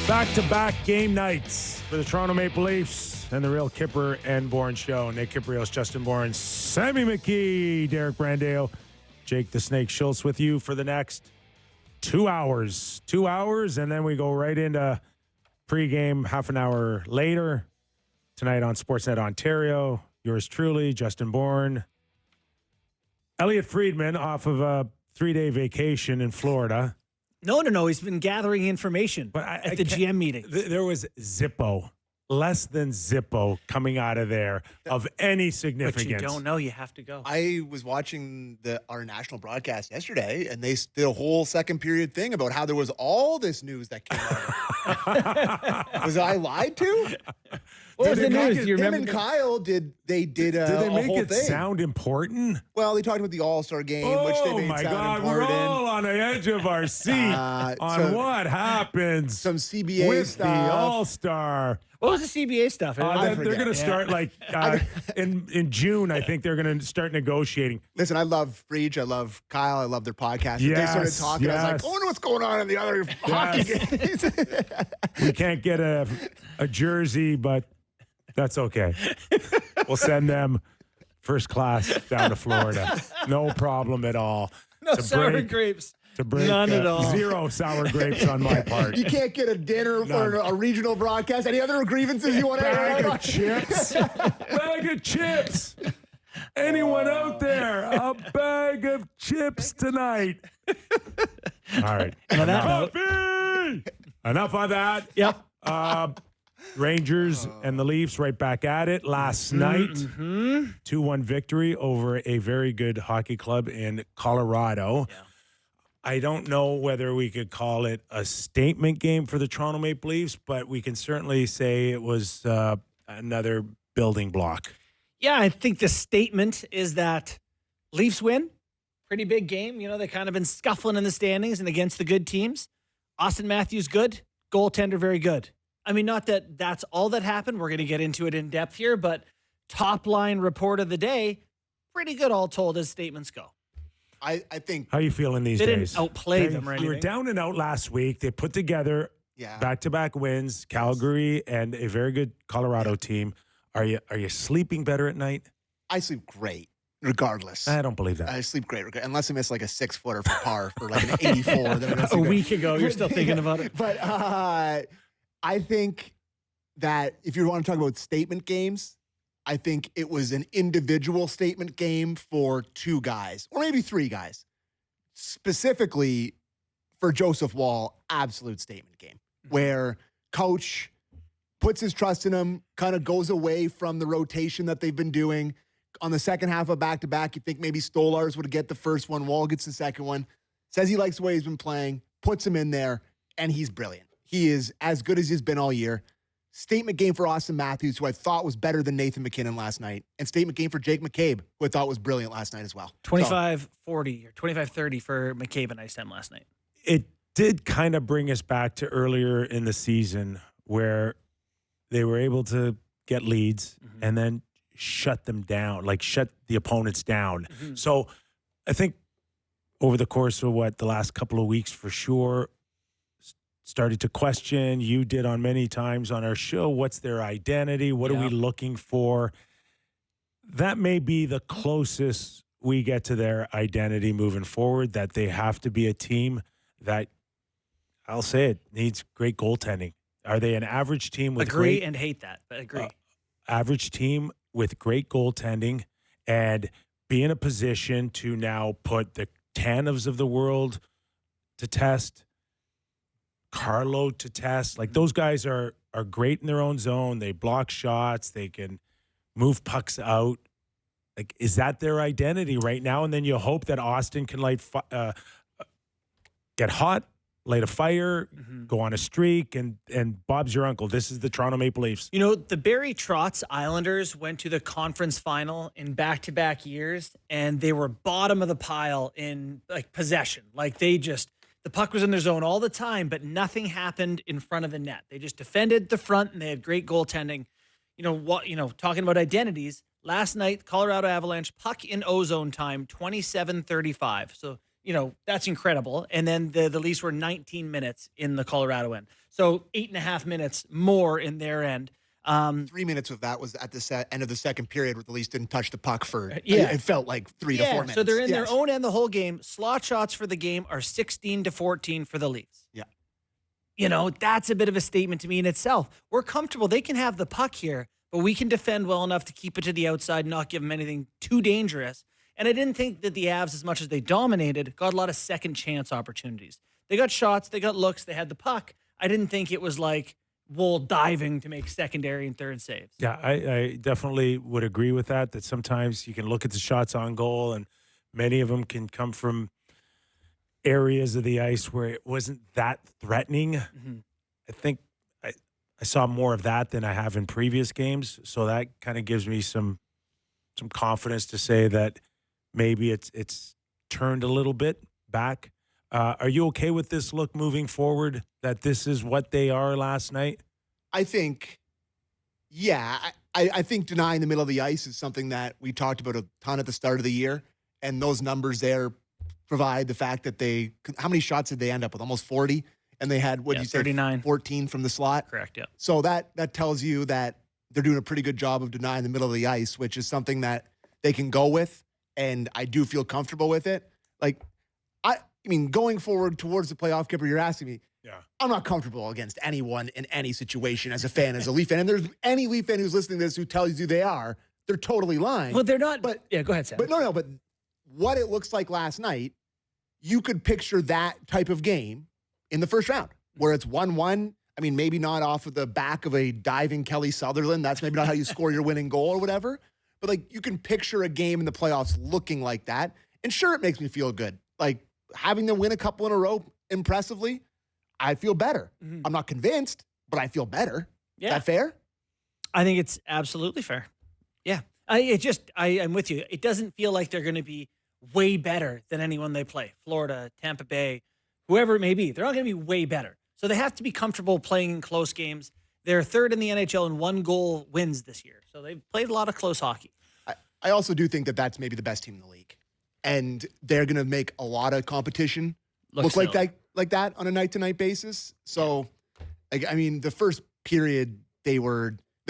Back-to-back game nights for the Toronto Maple Leafs and the real Kyper and Bourne show. Nick Kypreos, Justin Bourne, Sammy McKee, Derek Brandale, Jake the Snake Schultz with you for the next 2 hours. 2 hours, and then we go right into pregame half an hour later. Tonight on Sportsnet Ontario, yours truly, Justin Bourne. Elliot Friedman off of a 3-day vacation in Florida. No. He's been gathering information at the GM meeting. There was Zippo, less than Zippo coming out of there of any significance. But you don't know. You have to go. I was watching our national broadcast yesterday, and they did a whole second period thing about how there was all this news that came out. Was I lied to? What was the news? Do you Him remember? and Kyle did a Did they make whole it thing. sound important? Well, they talked about the All-Star game, which they Oh made my sound God, we're important. all on the edge of our seat on what happens Some CBA with stuff. the All-Star. What was the CBA stuff? They're forget. going to start in June. I think they're going to start negotiating. Listen, I love Breach. I love Kyle. I love their podcast. Yes, They started talking. I was like, I wonder what's going on in the other hockey games. We can't get a jersey, but that's okay. We'll send them first class down to Florida. No problem at all. No sour grapes. To break None at all. 0 sour grapes on my part. You can't get a dinner for a regional broadcast. Any other grievances you want to Bag add? of chips. Bag of chips. Anyone out there? A bag of chips tonight. All right. On that note. Coffee! Enough on that. Yep. Rangers and the Leafs right back at it last night. 2-1 victory over a very good hockey club in Colorado. Yeah. I don't know whether we could call it a statement game for the Toronto Maple Leafs, but we can certainly say it was another building block. Yeah, I think the statement is that Leafs win. Pretty big game. You know, they've kind of been scuffling in the standings and against the good teams. Austin Matthews, good. Goaltender, very good. I mean, not that that's all that happened. We're going to get into it in depth here, but top line report of the day, pretty good all told as statements go. I think How are you feeling these They days? didn't outplay them or You were anything. down and out last week. They put together back-to-back wins, Calgary and a very good Colorado team. Are you sleeping better at night? I sleep great, regardless. I don't believe that. I sleep great, unless I miss like a 6-footer for par for like an 84. Then A week ago, you're still thinking about it. But I think that if you want to talk about statement games, I think it was an individual statement game for 2 guys, or maybe 3 guys. Specifically for Joseph Woll, absolute statement game, where coach puts his trust in him, kind of goes away from the rotation that they've been doing. On the second half of back-to-back, you think maybe Stolarz would get the first one, Woll gets the second one, says he likes the way he's been playing, puts him in there, and he's brilliant. He is as good as he's been all year. Statement game for Austin Matthews, who I thought was better than Nathan McKinnon last night. And statement game for Jake McCabe, who I thought was brilliant last night as well. 25-40 or 25-30 for McCabe and Ice Time last night. It did kind of bring us back to earlier in the season where they were able to get leads and then shut them down, like shut the opponents down. So I think over the course of the last couple of weeks for sure, started to question, you did on many times on our show, what's their identity? What are we looking for? That may be the closest we get to their identity moving forward, that they have to be a team that, I'll say it, needs great goaltending. Are they an average team with Agree great... and hate that, but agree. Average team with great goaltending and be in a position to now put the Tanevs of the world to test, Carlo to test. Like, those guys are great in their own zone. They block shots. They can move pucks out. Like, is that their identity right now? And then you hope that Austin can get hot, light a fire, go on a streak, and Bob's your uncle. This is the Toronto Maple Leafs. You know, the Barry Trotz Islanders went to the conference final in back-to-back years, and they were bottom of the pile in like possession. Like, the puck was in their zone all the time, but nothing happened in front of the net. They just defended the front, and they had great goaltending. Talking about identities, last night, Colorado Avalanche, puck in ozone time, 27:35. So that's incredible. And then the Leafs were 19 minutes in the Colorado end. So 8.5 minutes more in their end. 3 minutes of that was at the end of the second period where the Leafs didn't touch the puck for, Yeah. it felt like 3 to 4 minutes. So they're in their own end the whole game. Slot shots for the game are 16-14 for the Leafs. Yeah. That's a bit of a statement to me in itself. We're comfortable. They can have the puck here, but we can defend well enough to keep it to the outside, not give them anything too dangerous. And I didn't think that the Avs, as much as they dominated, got a lot of second chance opportunities. They got shots, they got looks, they had the puck. I didn't think it was like Woll diving to make secondary and third saves. Yeah, I definitely would agree with that sometimes you can look at the shots on goal, and many of them can come from areas of the ice where it wasn't that threatening. Mm-hmm. I think I saw more of that than I have in previous games, so that kind of gives me some confidence to say that maybe it's turned a little bit back. Are you okay with this look moving forward, that this is what they are last night? I think, yeah. I think denying the middle of the ice is something that we talked about a ton at the start of the year, and those numbers there provide the fact that how many shots did they end up with? Almost 40, and they had, what did you say, 39. 14 from the slot? Correct, yeah. So that tells you that they're doing a pretty good job of denying the middle of the ice, which is something that they can go with, and I do feel comfortable with it. I mean, going forward towards the playoff, Kyper, you're asking me. Yeah. I'm not comfortable against anyone in any situation as a fan, as a Leaf fan. And there's any Leaf fan who's listening to this who tells you they are, they're totally lying. Well, they're not. But yeah, go ahead, Sam. But no. But what it looks like last night, you could picture that type of game in the first round, where it's 1-1. I mean, maybe not off of the back of a diving Kelly Sutherland. That's maybe not how you score your winning goal or whatever. But you can picture a game in the playoffs looking like that. And sure, it makes me feel good. Having them win a couple in a row impressively, I feel better. Mm-hmm. I'm not convinced, but I feel better. Yeah. Is that fair? I think it's absolutely fair. Yeah. I'm with you. It doesn't feel like they're going to be way better than anyone they play. Florida, Tampa Bay, whoever it may be. They're not going to be way better. So they have to be comfortable playing in close games. They're third in the NHL in 1-goal wins this year. So they've played a lot of close hockey. I also do think that that's maybe the best team in the league. And they're going to make a lot of competition look like that on a night-to-night basis. So, the first period, they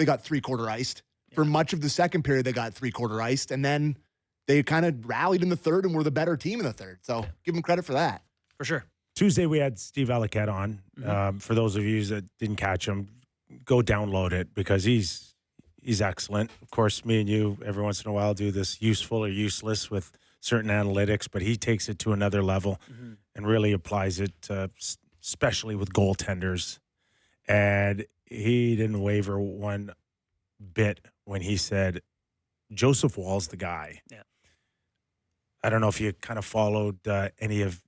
got three-quarter iced. Yeah. For much of the second period, they got three-quarter iced. And then they kind of rallied in the third and were the better team in the third. So give them credit for that. For sure. Tuesday, we had Steve Alliquette on. Mm-hmm. For those of you that didn't catch him, go download it because he's excellent. Of course, me and you, every once in a while, do this useful or useless with certain analytics, but he takes it to another level and really applies it, especially with goaltenders. And he didn't waver one bit when he said, Joseph Woll's the guy. Yeah. I don't know if you kind of followed any of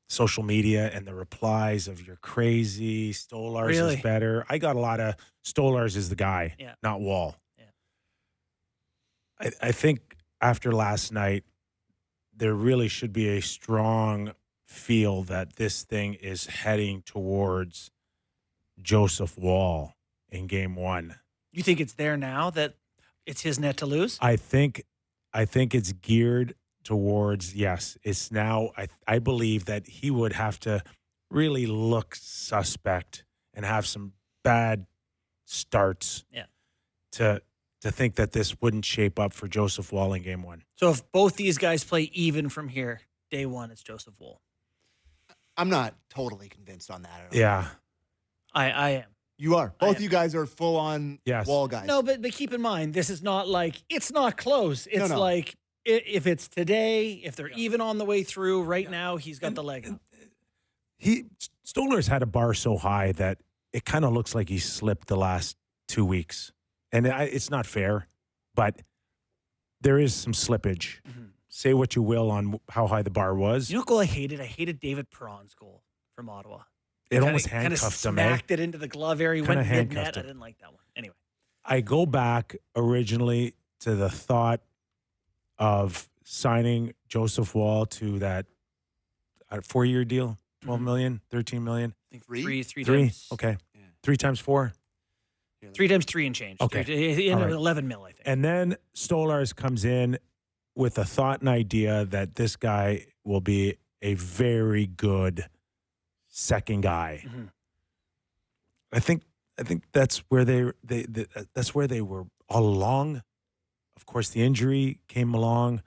social media and the replies of "you're crazy," Stolarz is better. I got a lot of Stolarz is the guy, not Woll. Yeah. I think after last night, there really should be a strong feel that this thing is heading towards Joseph Woll in Game 1. You think it's there now that it's his net to lose? I think it's geared towards, yes. It's now, I believe that he would have to really look suspect and have some bad starts to think that this wouldn't shape up for Joseph Woll in Game 1. So if both these guys play even from here, day one, it's Joseph Woll. I'm not totally convinced on that at all. Yeah. I am. You are. Both you guys are full-on Woll guys. No, but keep in mind, this is not it's not close. It's like if it's today, if they're even on the way through, now he's got the leg up. Stolarz had a bar so high that it kind of looks like he slipped the last 2 weeks. And it's not fair, but there is some slippage. Mm-hmm. Say what you will on how high the bar was. You know what goal I hated? I hated David Perron's goal from Ottawa. It almost handcuffed him. Smacked it into the glove area. Went mid-net. I didn't like that one. Anyway. I go back originally to the thought of signing Joseph Woll to that 4-year deal, $12 million, $13 million. I think three Three? times. Okay. Yeah. 3 times 4? 3 times 3 and change. Okay. He ended up with $11 million, I think. And then Stolarz comes in with a thought and idea that this guy will be a very good second guy. Mm-hmm. I think that's where that's where they were all along. Of course, the injury came along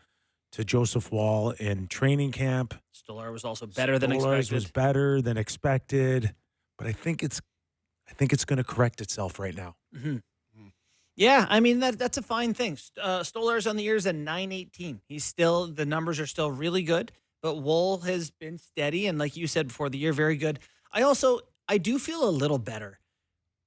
to Joseph Woll in training camp. Stolar was also better than expected. Was better than expected, but I think it's going to correct itself right now. Mm-hmm. Yeah, I mean that's a fine thing. Stolar's on the years at 918. The numbers are still really good, but Woll has been steady and, like you said before the year, very good. I do feel a little better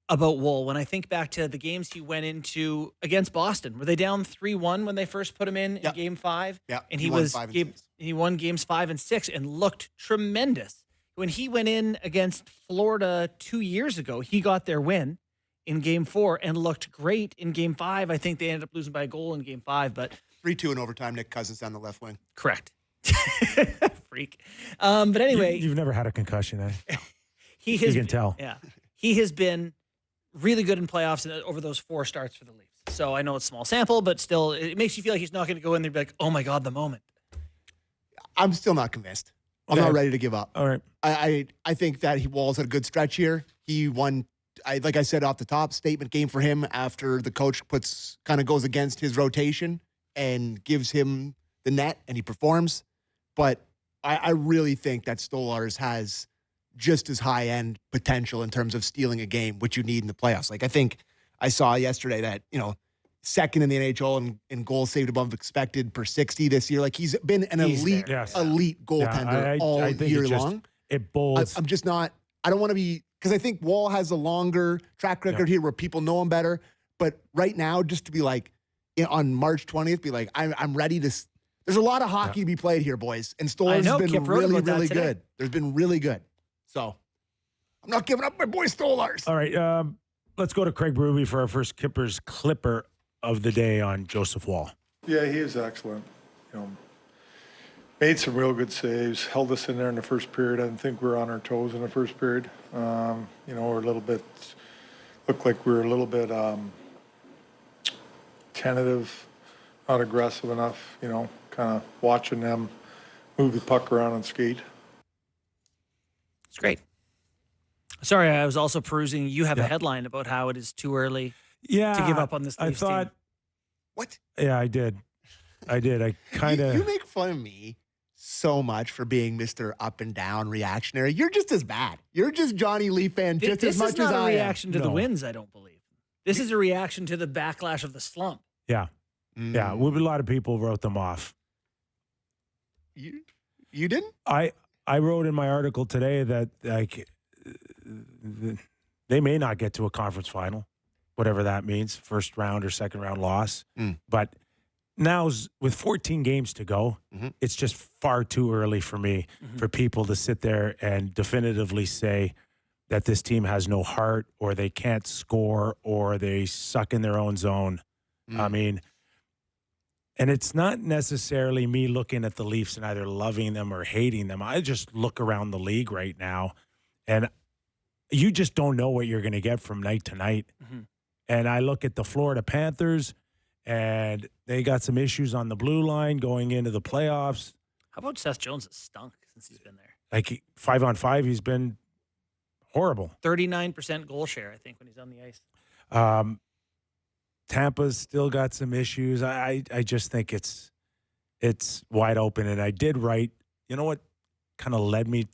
about Woll when I think back to the games he went into against Boston. Were they down 3-1 when they first put him in Game 5? Yeah, and he won games 5 and 6 and looked tremendous. When he went in against Florida 2 years ago, he got their win in Game 4 and looked great in Game 5. I think they ended up losing by a goal in Game 5, but 3-2 in overtime. Nick Cousins down the left wing. Correct. Freak. But anyway, you've never had a concussion, eh? You can tell. Yeah, he has been really good in playoffs over those 4 starts for the Leafs. So I know it's small sample, but still, it makes you feel like he's not going to go in there and be like, "Oh my God, the moment." I'm still not convinced. I'm not ready to give up. All right. I think that Woll's had a good stretch here. He won. Like I said off the top, statement game for him after the coach goes against his rotation and gives him the net and he performs. But I really think that Stolarz has just as high end potential in terms of stealing a game, which you need in the playoffs. Like I think I saw yesterday that, second in the NHL in goals saved above expected per 60 this year. Like he's been an elite goaltender all year long. It boils. I'm just not, I don't want to be, because I think Woll has a longer track record here where people know him better. But right now, just to be like, on March 20th, be like, I'm ready to. There's a lot of hockey to be played here, boys. And Stolarz has been really, really good. There's been really good. So I'm not giving up my boy Stolarz. All right. Let's go to Craig Berube for our first Kippers Clipper of the day on Joseph Woll. Yeah, he is excellent. Made some real good saves, held us in there in the first period. I didn't think we were on our toes in the first period. We're a little bit, looked like we were a little bit tentative, not aggressive enough, kind of watching them move the puck around and skate. It's great. Sorry, I was also perusing. You have a headline about how it is too early to give up on this Leafs team. What? Yeah, I did. I kind of. You make fun of me so much for being Mr. Up and Down reactionary. You're just as bad. You're just Johnny Leaf fan just as much as I am. This is not a reaction to the wins, I don't believe. This is a reaction to the backlash of the slump. Yeah. Yeah. A lot of people wrote them off. You didn't? I wrote in my article today that they may not get to a conference final, whatever that means, first round or second round loss. But now, with 14 games to go, it's just far too early for me for people to sit there and definitively say that this team has no heart or they can't score or they suck in their own zone. I mean, and it's not necessarily me looking at the Leafs and either loving them or hating them. I just look around the league right now, and you just don't know what you're going to get from night to night. And I look at the Florida Panthers, and they got some issues on the blue line going into the playoffs. How about Seth Jones? Has stunk since he's been there. Like 5-on-5, he's been horrible. 39% goal share, I think, when he's on the ice. Tampa's still got some issues. I just think it's wide open. And I did write, what kind of led me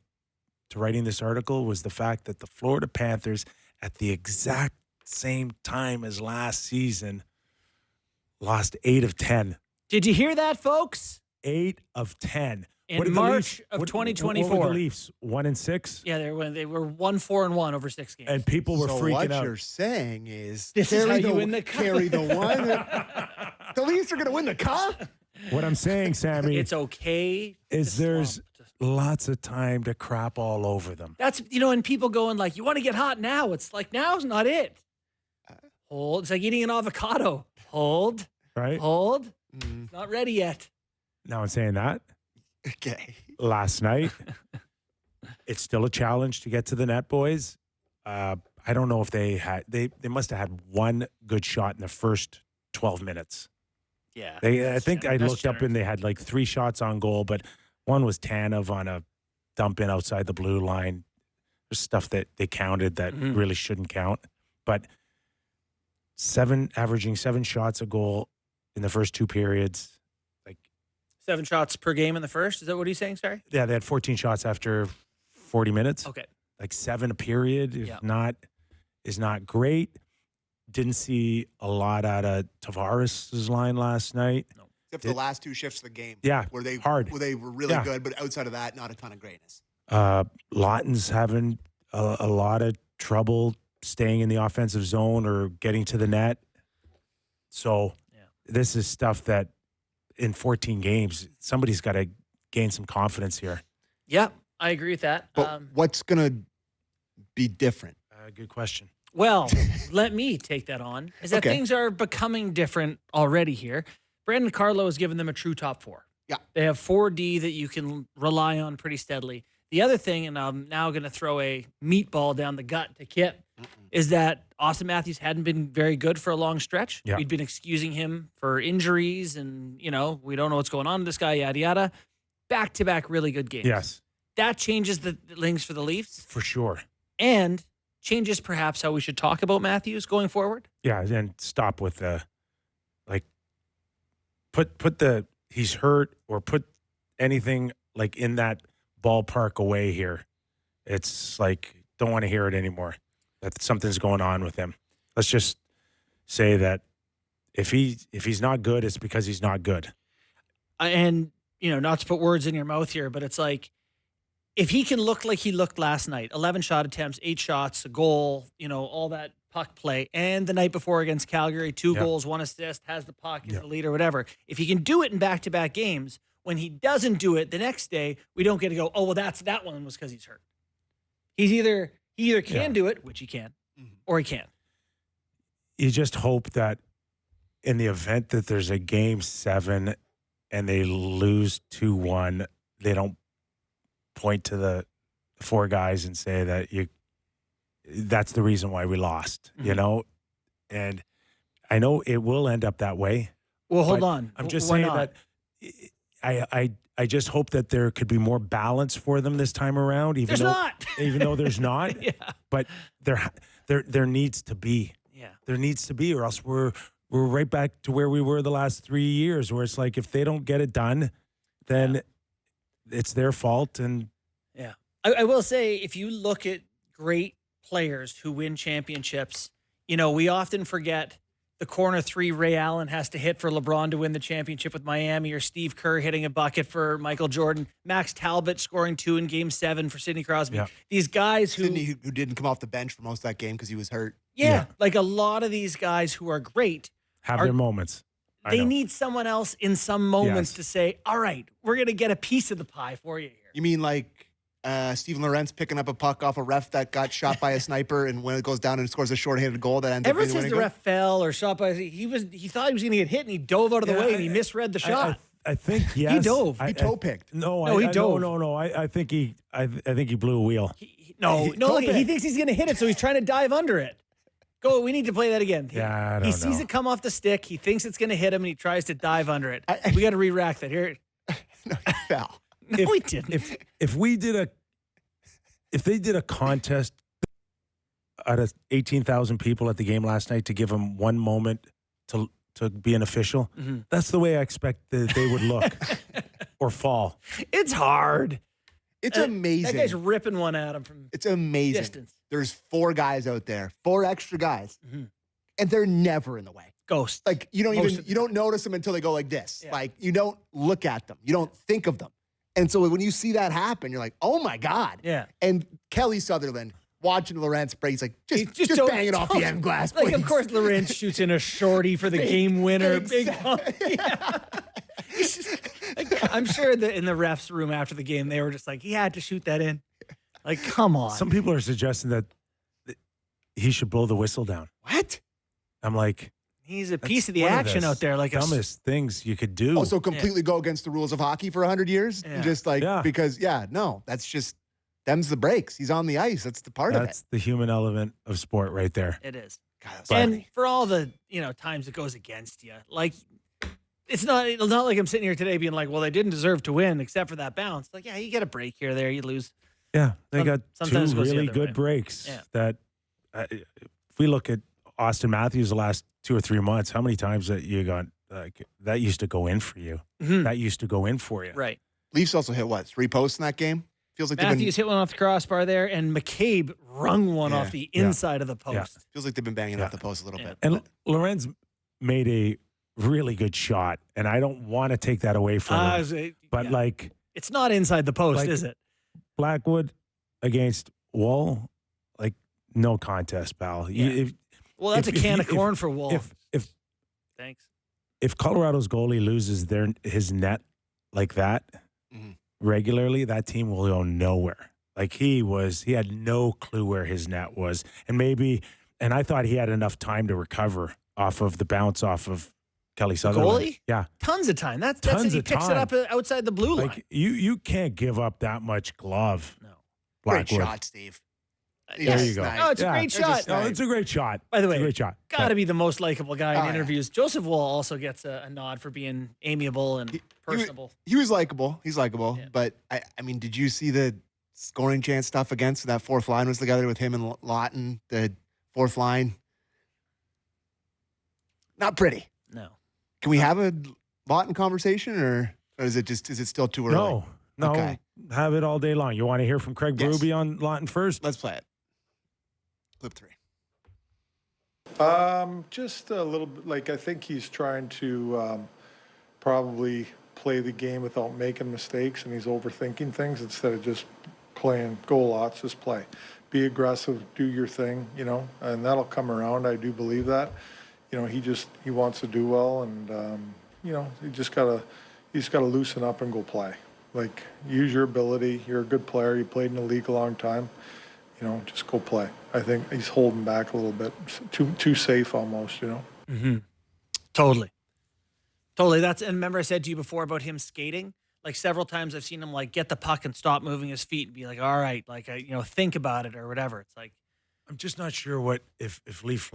to writing this article was the fact that the Florida Panthers, at the exact same time as last season, lost 8 of 10. Did you hear that, folks? 8 of 10. In March of 2024. What were the Leafs? 1-6? Yeah, they were 1-4-1 over 6 games. And people were freaking out. What you're saying is this is how you win the cup. Carry the one. The Leafs are going to win the cup? What I'm saying, Sammy, it's okay. Is there's lots of time to crap all over them. That's, and people going like, you want to get hot now. It's like, now's not it. Hold. It's like eating an avocado. Hold. Right? Hold. Not ready yet. Now I'm saying that. Okay. Last night, it's still a challenge to get to the net, boys. I don't know if they must have had one good shot in the first 12 minutes. Yeah. I think I that's looked up and they had like 3 shots on goal, but one was Tanev on a dump in outside the blue line. There's stuff that they counted that really shouldn't count. But averaging 7 shots a goal in the first 2 periods. 7 shots per game in the first. Is that what he's saying? Sorry. Yeah, they had 14 shots after 40 minutes. Okay. Like 7 a period is not great. Didn't see a lot out of Tavares' line last night. No. Except for the last 2 shifts of the game. Yeah, Where they hard. where they were really good, but outside of that, not a ton of greatness. Lawton's having a lot of trouble staying in the offensive zone or getting to the net. So this is stuff that in 14 games, somebody's got to gain some confidence here. Yeah, I agree with that. But what's going to be different? Good question. Well, let me take that on. Is that Okay. things are becoming different already here. Brandon Carlo has given them a true top 4. Yeah. They have 4D that you can rely on pretty steadily. The other thing, and I'm now going to throw a meatball down the gut to Kip, is that Austin Matthews hadn't been very good for a long stretch. Yeah. We'd been excusing him for injuries and, we don't know what's going on with this guy, yada, yada. Back-to-back really good games. Yes, That changes the links for the Leafs for sure. and changes perhaps how we should talk about Matthews going forward. Yeah, and stop with the put the he's hurt or put anything like in that ballpark away here. It's like don't want to hear it anymore. That something's going on with him. Let's just say that if he's not good, it's because he's not good. And, not to put words in your mouth here, but it's like, if he can look like he looked last night, 11 shot attempts, 8 shots, a goal, all that puck play, and the night before against Calgary, 2 goals, 1 assist, has the puck, is the leader, whatever. If he can do it in back-to-back games, when he doesn't do it the next day, we don't get to go, oh, well, that one was because he's hurt. He either can do it, which he can, or he can't. You just hope that in the event that there's a game 7 and they lose 2-1, they don't point to the 4 guys and say that that's the reason why we lost, And I know it will end up that way. Well, hold on. I'm just Why saying not? that I just hope that there could be more balance for them this time around, even though there's not. Yeah. But there needs to be. Yeah. There needs to be, or else we're right back to where we were the last 3 years, where it's like if they don't get it done, then it's their fault. And yeah, I will say, if you look at great players who win championships, we often forget the corner 3 Ray Allen has to hit for LeBron to win the championship with Miami, or Steve Kerr hitting a bucket for Michael Jordan, Max Talbot scoring 2 in Game 7 for Sidney Crosby. Yeah. These guys who didn't come off the bench for most of that game because he was hurt. Yeah, like a lot of these guys who are great have their moments. They need someone else in some moments to say, all right, we're going to get a piece of the pie for you here. You mean like Steven Lorentz picking up a puck off a ref that got shot by a sniper, and when it goes down and scores a shorthanded goal that ends up being the winning winning goal? Ever since the ref fell or shot by, he thought he was going to get hit, and he dove out of the way, and he misread the shot. I think yes. He dove. He toe picked. He dove. No. I think he blew a wheel. Look, he thinks he's going to hit it, so he's trying to dive under it. Go. We need to play that again. Yeah, I don't He know. sees it come off the stick. He thinks it's going to hit him, and he tries to dive under it. We got to re-rack that here. No, he fell. No, he didn't. If they did a contest out of 18,000 people at the game last night to give them one moment to be an official, that's the way I expect that they would look or fall. It's hard. It's amazing. That guy's ripping one at him from It's amazing. distance. There's 4 guys out there, 4 extra guys, and they're never in the way. Ghost. Like you don't notice them until they go like this. Yeah. Like you don't look at them. You don't think of them. And so when you see that happen, you're like, oh my God. Yeah. And Kelly Sutherland watching Lorentz break, he's like, just don't- bang it off the end glass, please. Like, of course, Lorentz shoots in a shorty for the game winner. Exactly. Big pump. Yeah. I'm sure that in the refs room after the game, they were just like, he had to shoot that in. Like, come on. Some people are suggesting that he should blow the whistle down. What? I'm like, he's a piece of the one action the out there. Like dumbest things you could do. Also completely go against the rules of hockey for 100 years? Yeah. Just like, because, that's just, them's the breaks. He's on the ice. That's the part of it. That's the human element of sport right there. It is. God, that's And funny. for all the, times it goes against you, like, it's not like I'm sitting here today being like, well, they didn't deserve to win except for that bounce. Like, yeah, you get a break here or there, you lose. Yeah, they got Sometimes it two goes the really other good way. breaks. Yeah. That if we look at Austin Matthews the last 2 or 3 months, how many times that you got that used to go in for you? Mhm. That used to go in for you. Right. Leafs also hit what, 3 posts in that game? Feels like Matthews hit one off the crossbar there, and McCabe rung one Yeah. off the inside of the post. Yeah. feels like they've been banging Yeah. off the post a little bit. And Lorenz made a really good shot, and I don't want to take that away from him. But yeah. like It's not inside the post, Like- is it? Blackwood against Woll, like no contest, pal. Yeah. Well, that's if- a can if of corn for Woll. Thanks. If Colorado's goalie loses his net like that Mhm. regularly, that team will go nowhere. Like he had no clue where his net was, and I thought he had enough time to recover off of the bounce off of Kelly Sutherland. Goalie? Yeah, Tons of time. That's Tons it. He of picks time. it up outside the blue line. like you can't give up that much glove. No. Great Blackwood. shot, Steve. There you go. Nice. Oh, it's a Yeah. great It's shot. just No, nice. it's a great shot. By the It's way, a great shot. Got to be the most likable guy Oh, in yeah. interviews. Joseph Woll also gets a nod for being amiable and personable. He was likable. He's likable. Yeah. But, I mean, did you see the scoring chance stuff against that fourth line was together with him and Lawton, the fourth line? Not pretty. No. Can we have a Lawton conversation or is it still too early? No, Okay. have it all day long. You want to hear from Craig Yes. Berube on Lawton first? Let's play it. Clip 3. Just a little bit, like I think he's trying to probably play the game without making mistakes, and he's overthinking things instead of just playing goal lots. Just play, be aggressive, do your thing, and that'll come around. I do believe that. He wants to do well, and he just gotta loosen up and go play. Like use your ability. You're a good player. You played in the league a long time. Just go play. I think he's holding back a little bit, too safe almost. Mm-hmm. Totally. And remember I said to you before about him skating? Like several times I've seen him like get the puck and stop moving his feet and be like, all right, like, think about it or whatever. It's like, I'm just not sure if Leaf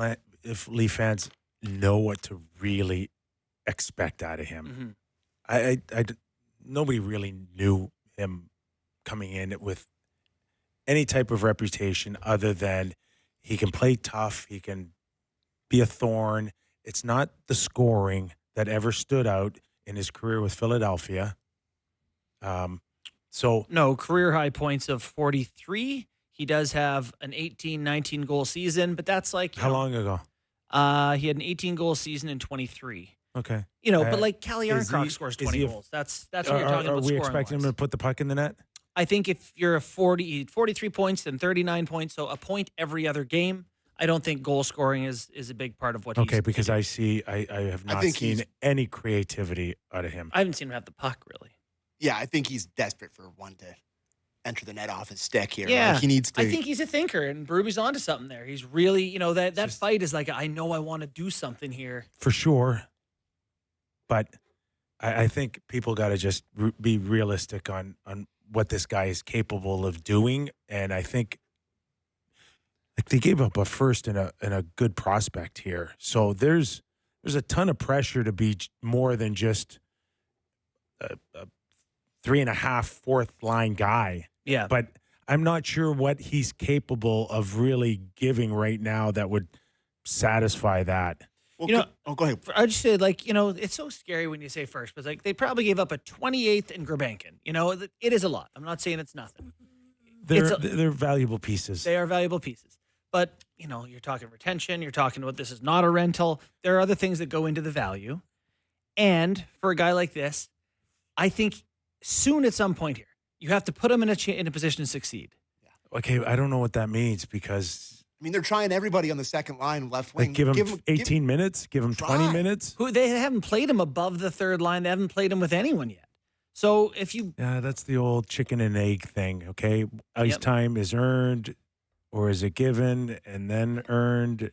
fans know what to really expect out of him. mhm. Nobody really knew him coming in with any type of reputation other than he can play tough, he can be a thorn. It's not the scoring that ever stood out in his career with Philadelphia. No, career high points of 43. He does have an 18-19 goal season, but that's like How long ago? He had an 18 goal season in 23. Okay. But like Calle is Yarncroc he- scores is 20 he a- goals. That's what you're talking Are about. we expecting him to scoring-wise. put the puck in the net? I think if you're a 43 points and 39 points, so a point every other game, I don't think goal scoring is a big part of what Okay, he's because doing. I have not think seen he's- any creativity out of him. I haven't seen him have the puck really. Yeah, I think he's desperate for one to enter the net off his stick here. Yeah. Like he needs to. I think he's a thinker, and Berube's onto something there. He's really, that just- fight is like, I know I want to do something here. For sure. But I think people got to just be realistic on what this guy is capable of doing. And I think they gave up a first and a good prospect here. So there's a ton of pressure to be more than just a 3.5, fourth line guy. Yeah. But I'm not sure what he's capable of really giving right now that would satisfy that. Well, go ahead. I'd just say, it's so scary when you say first, but they probably gave up a 28th in Gurbankin. It is a lot. I'm not saying it's nothing. They're valuable pieces. They are valuable pieces. But, you're talking retention. You're talking about this is not a rental. There are other things that go into the value. And for a guy like this, I think soon at some point here, you have to put him in a position to succeed. Okay, I don't know what that means because I mean, they're trying everybody on the second line, left wing. give him 18 minutes, give him 20 try. minutes. Who they haven't played him above the third line. They haven't played him with anyone yet. So if you Yeah, that's the old chicken and egg thing, okay? Ice Yep. time is earned or is it given and then earned?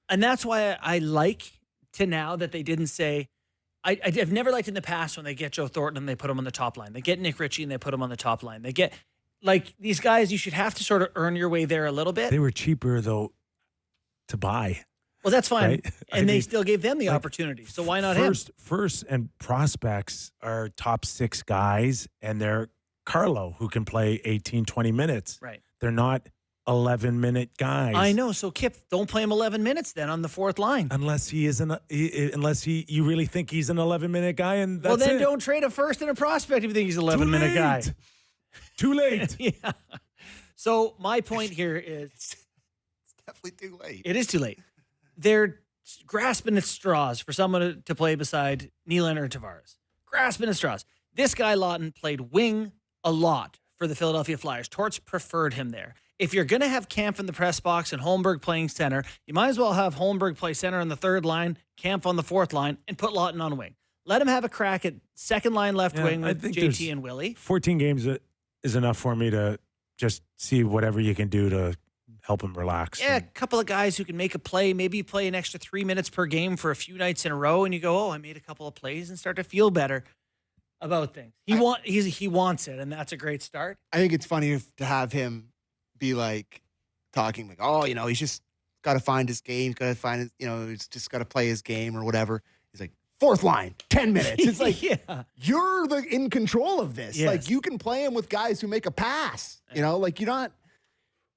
And that's why I like to now that they didn't say, I've never liked in the past when they get Joe Thornton and they put him on the top line. They get Nick Ritchie and they put him on the top line. They get, these guys, you should have to sort of earn your way there a little bit. They were cheaper, though, to buy. Well, that's fine. Right? And they still gave them the opportunity. So why not him? First and prospects are top 6 guys, and they're Carlo, who can play 18, 20 minutes. Right. They're not 11-minute guys. I know. So Kip, don't play him 11 minutes then on the fourth line. Unless he isn't, you really think he's an 11-minute guy, and that's Well, then it. don't trade a first and a prospect if you think he's an 11-minute guy. Too late. Yeah. So my point here is It's definitely too late. it is too late. They're grasping at straws for someone to play beside Nylander and Tavares. Grasping at straws. This guy Lawton played wing a lot for the Philadelphia Flyers. Torts preferred him there. If you're going to have Kampf in the press box and Holmberg playing center, you might as well have Holmberg play center on the third line, Kampf on the fourth line, and put Lawton on wing. Let him have a crack at second line left wing with JT and Willie. 14 games is enough for me to just see whatever you can do to help him relax. Yeah, a couple of guys who can make a play. Maybe you play an extra 3 minutes per game for a few nights in a row, and you go, "Oh, I made a couple of plays," and start to feel better about things. He wants it, and that's a great start. I think it's funny to have him be like talking like, oh, he's just got to find his game. He's got to find his, he's just got to play his game or whatever. He's like, fourth line, 10 minutes. It's like, yeah. You're in control of this. Yes. Like, you can play him with guys who make a pass. Like you're not.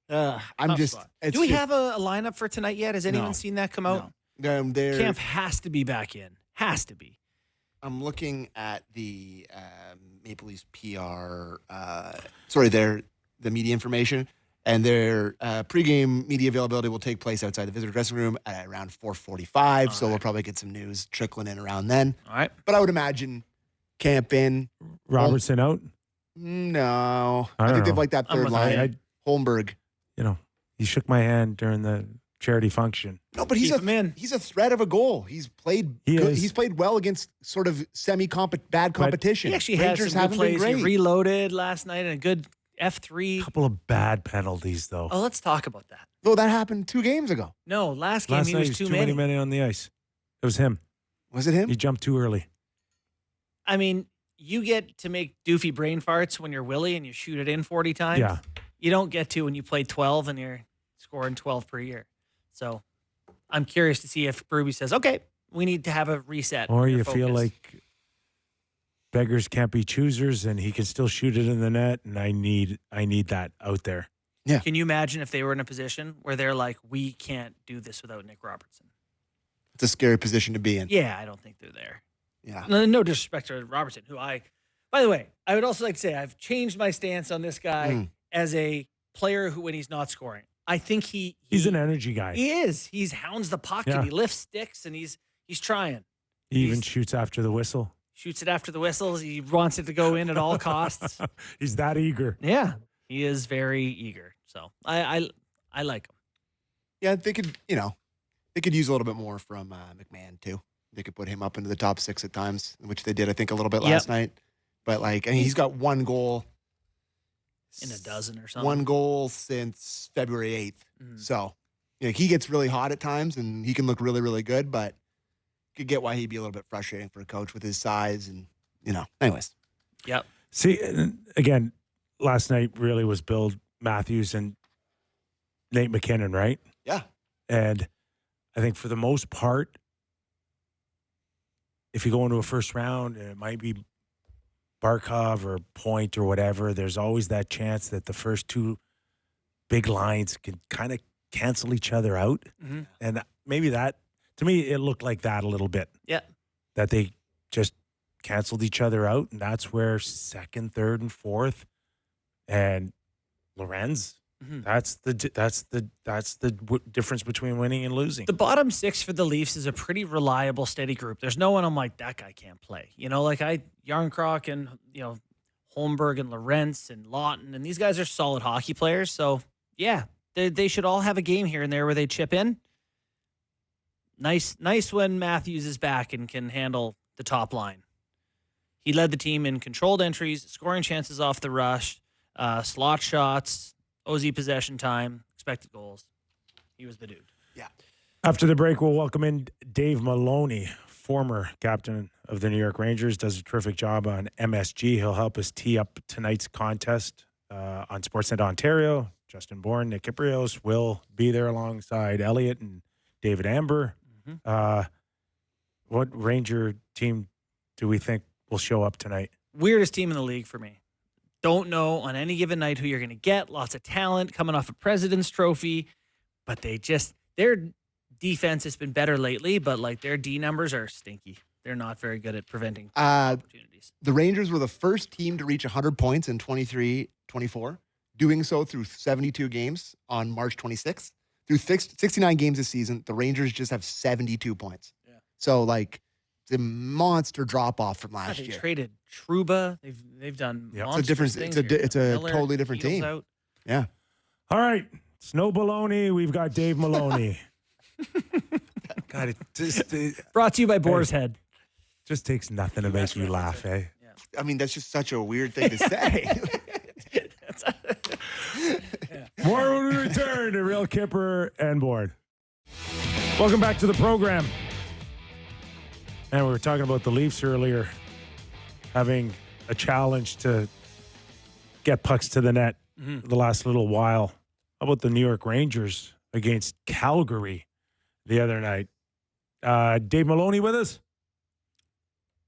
I'm Tough just. spot. It's Do we just- have a lineup for tonight yet? Has anyone No. seen that come out? No. Camp has to be back in. Has to be. I'm looking at the Maple Leafs PR. The media information, and their pregame media availability will take place outside the visitor dressing room at around 4:45. So we'll probably get some news trickling in around then. All right. But I would imagine Camp in. Robertson out. No, I I don't think they've know. like that I'm third with line. I Holmberg. he shook my hand during the charity function. No, but he's Keep him in. he's a threat of a goal. He's played. He is. He's played well against sort of bad competition. He actually had Rangers some good haven't been plays. He great. reloaded last night and a good F3. Couple of bad penalties though. Oh, let's talk about that. Though that happened 2 games ago. No, last game Last he night was too many. men on the ice. It was him. Was it him? He jumped too early. I mean, you get to make doofy brain farts when you're Willie and you shoot it in 40 times. Yeah. You don't get to when you play 12 and you're scoring 12 per year. So I'm curious to see if Berube says, okay, we need to have a reset. Or on your you feel focus. like beggars can't be choosers, and he can still shoot it in the net. And I need that out there. Can you imagine if they were in a position where they're like, we can't do this without Nick Robertson? It's a scary position to be in. Yeah, I don't think they're there. Yeah. No disrespect to Robertson, by the way, I would also like to say I've changed my stance on this guy as a player who, when he's not scoring, I think He's an energy guy. He is. He's hounds the puck Yeah. and he lifts sticks and he's trying. He even he's- shoots after the whistle. Shoots it after the whistles. He wants it to go in at all costs. He's that eager. Yeah, he is very eager. So I like him. Yeah, they could use a little bit more from McMahon too. They could put him up into the top 6 at times, which they did, I think, a little bit last night. But he's got 1 goal In a dozen or something. 1 goal since February 8th. Mhm. So he gets really hot at times, and he can look really, really good. But could get why he'd be a little bit frustrating for a coach with his size, and Anyways, Yep. See, and again, last night really was Bill Matthews and Nate McKinnon, right? yeah, And I think for the most part, if you go into a first round and it might be Barkov or Point or whatever, there's always that chance that the first 2 big lines can kind of cancel each other out. Mhm. And maybe that, to me, it looked like that a little bit. Yeah. That they just canceled each other out. And that's where second, third, and fourth, and Lorenz, Mhm. that's the difference between winning and losing. The bottom 6 for the Leafs is a pretty reliable, steady group. There's no one I'm like, that guy can't play. Yarncroc and, Holmberg and Lorenz and Lawton, and these guys are solid hockey players. So, yeah, they should all have a game here and there where they chip in. Nice when Matthews is back and can handle the top line. He led the team in controlled entries, scoring chances off the rush, slot shots, OZ possession time, expected goals. He was the dude. After the break, we'll welcome in Dave Maloney, former captain of the New York Rangers, does a terrific job on MSG. He'll help us tee up tonight's contest on Sportsnet Ontario. Justin Bourne, Nick Kypreos will be there alongside Elliot and David Amber. What Ranger team do we think will show up tonight? Weirdest team in the league for me. Don't know on any given night who you're going to get. Lots of talent coming off a President's Trophy, but their defense has been better lately, but like their D numbers are stinky. They're not very good at preventing opportunities. The Rangers were the first team to reach 100 points in 23-24, doing so through 72 games on March 26th. Through 69 games this season, the Rangers just have 72 points. Yeah. So, like, it's a monster drop-off from last year. They traded Trouba. They've done monster things. It's a totally different team. Out. Yeah. All right. It's no baloney. We've got Dave Maloney. God, Brought to you by Boar's Head. Just takes nothing to make you laugh, eh? I mean, that's just such a weird thing to say. More when we return to Real Kyper and Bourne. Welcome back to the program. And we were talking about the Leafs earlier, having a challenge to get pucks to the net the last little while. How about the New York Rangers against Calgary the other night? Dave Maloney with us?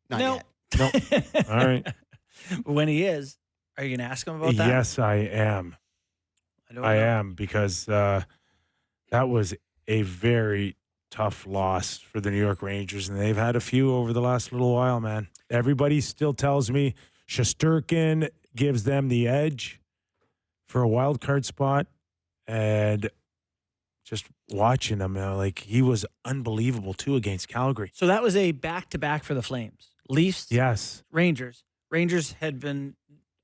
Not No. yet. Nope. All right. When he is, are you going to ask him about that? Yes, I am. I am, because that was a very tough loss for the New York Rangers, and they've had a few over the last little while, man. Everybody still tells me Shesterkin gives them the edge for a wild card spot, and just watching him, like, he was unbelievable too against Calgary. So that was a back-to-back for the Flames. Leafs, Yes. Rangers. Rangers had been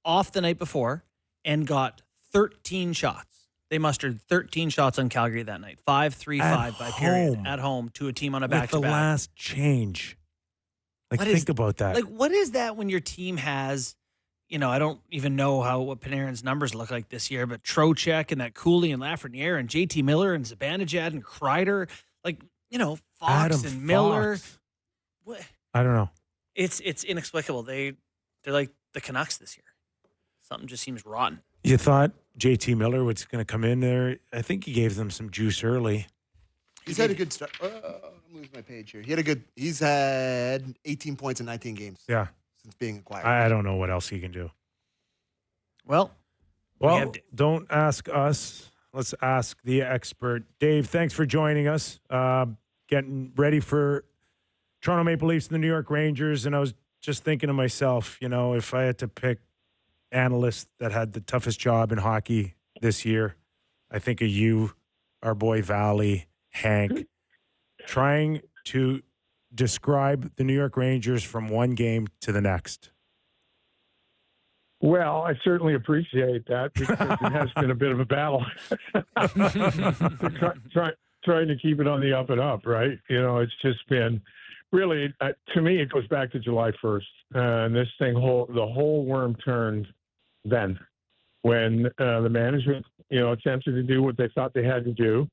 off the night before and got 13 shots. They mustered 13 shots on Calgary that night. 5-3-5 by period at home to a team on a back-to-back. With the last change. Like, think about that. Like, what is that when your team has, I don't even know what Panarin's numbers look like this year, but Trocheck and that Cooley and Lafreniere and JT Miller and Zibanejad and Kreider, like, Fox Adam and Miller. Fox. What? I don't know. It's inexplicable. They're like the Canucks this year. Something just seems rotten. You thought JT Miller was going to come in there. I think he gave them some juice early. He's had a good start. I'm losing my page here. He's had 18 points in 19 games. Yeah. Since being acquired. I don't know what else he can do. Well, don't ask us. Let's ask the expert. Dave, thanks for joining us. Getting ready for Toronto Maple Leafs and the New York Rangers. And I was just thinking to myself, if I had to pick analysts that had the toughest job in hockey this year, I think of you, our boy Valley, Hank, trying to describe the New York Rangers from one game to the next. Well, I certainly appreciate that, because it has been a bit of a battle. Trying to keep it on the up and up, right? It's just been really, to me, it goes back to July 1st. And this thing, the whole worm turned then, when the management, attempted to do what they thought they had to do,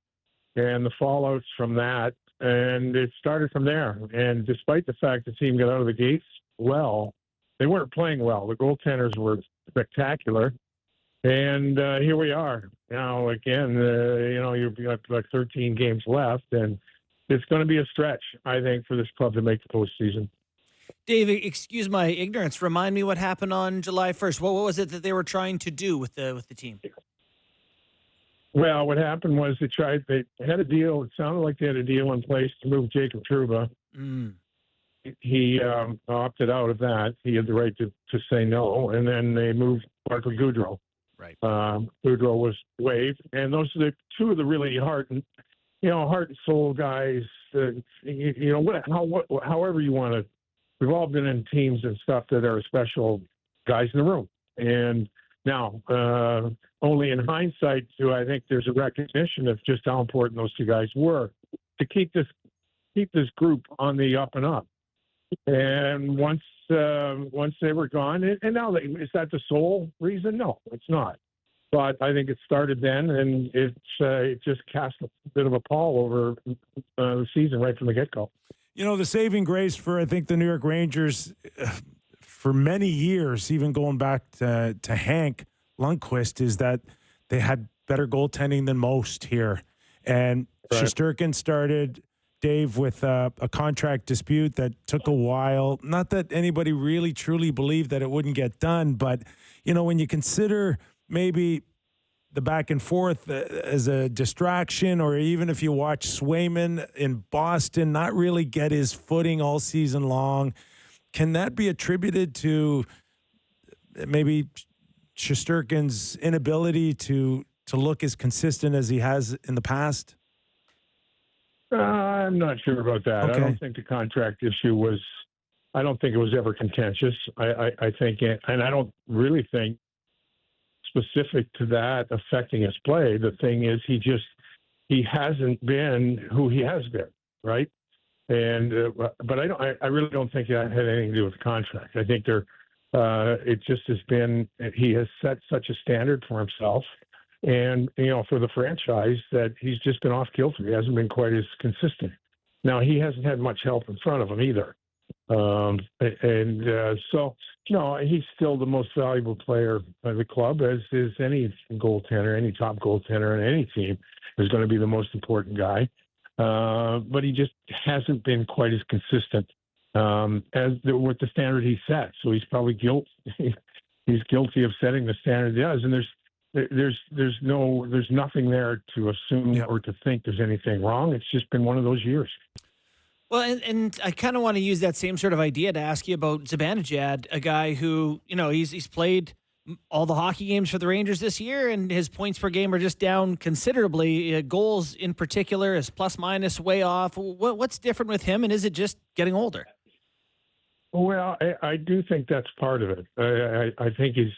and the fallouts from that, and it started from there. And despite the fact the team got out of the gates well, they weren't playing well. The goaltenders were spectacular, and here we are now again. You've got like 13 games left, and it's going to be a stretch, I think, for this club to make the postseason. Dave, excuse my ignorance. Remind me what happened on July 1st. What was it that they were trying to do with the team? Well, what happened was they had a deal. It sounded like they had a deal in place to move Jacob Trouba. He opted out of that. He had the right to say no. And then they moved Barclay Goodrow. Right. Goodrow was waived. And those are the two of the really heart and soul guys. However you want to. We've all been in teams and stuff that are special guys in the room. And now, only in hindsight do I think there's a recognition of just how important those two guys were to keep this group on the up and up. And once they were gone, and now is that the sole reason? No, it's not. But I think it started then, and it just cast a bit of a pall over the season right from the get-go. The saving grace for, I think, the New York Rangers for many years, even going back to Hank Lundqvist, is that they had better goaltending than most here. And Right. Shesterkin started, Dave, with a contract dispute that took a while. Not that anybody really truly believed that it wouldn't get done, but, when you consider maybe the back and forth as a distraction, or even if you watch Swayman in Boston not really get his footing all season long, can that be attributed to maybe Shesterkin's inability to look as consistent as he has in the past? I'm not sure about that. Okay. I don't think the contract issue was. I don't think it was ever contentious. I think, and I don't really think specific to that affecting his play. The thing is, he hasn't been who he has been, right? And but I really don't think that had anything to do with the contract. I think it just has been, he has set such a standard for himself, and for the franchise, that he's just been off kilter. He hasn't been quite as consistent. Now, he hasn't had much help in front of him either. So, no, he's still the most valuable player of the club, as is any goaltender, any top goaltender on any team is going to be the most important guy. But he just hasn't been quite as consistent with the standard he set. So he's probably he's guilty of setting the standard he does. And there's nothing there to assume or to think there's anything wrong. It's just been one of those years. Well, and I kind of want to use that same sort of idea to ask you about Zibanejad, a guy who, he's played all the hockey games for the Rangers this year, and his points per game are just down considerably. Goals in particular, his plus minus way off. What's different with him, and is it just getting older? Well, I do think that's part of it. I think he's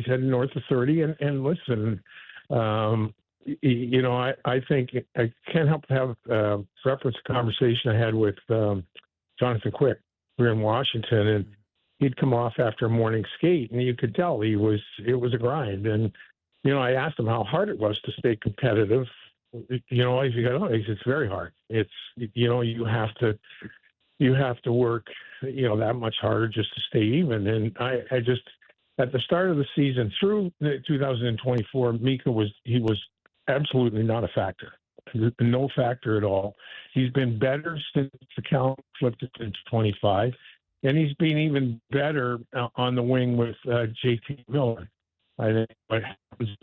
heading north of 30, and listen, I think I can't help to have reference a conversation I had with Jonathan Quick. We were in Washington, and he'd come off after a morning skate, and you could tell it was a grind. And I asked him how hard it was to stay competitive. He goes, it's very hard. It's you have to work that much harder just to stay even. And I just, at the start of the season through 2024, Mika was absolutely not a factor. No factor at all. He's been better since the count flipped it to 25, and he's been even better on the wing with JT Miller. I think what happens.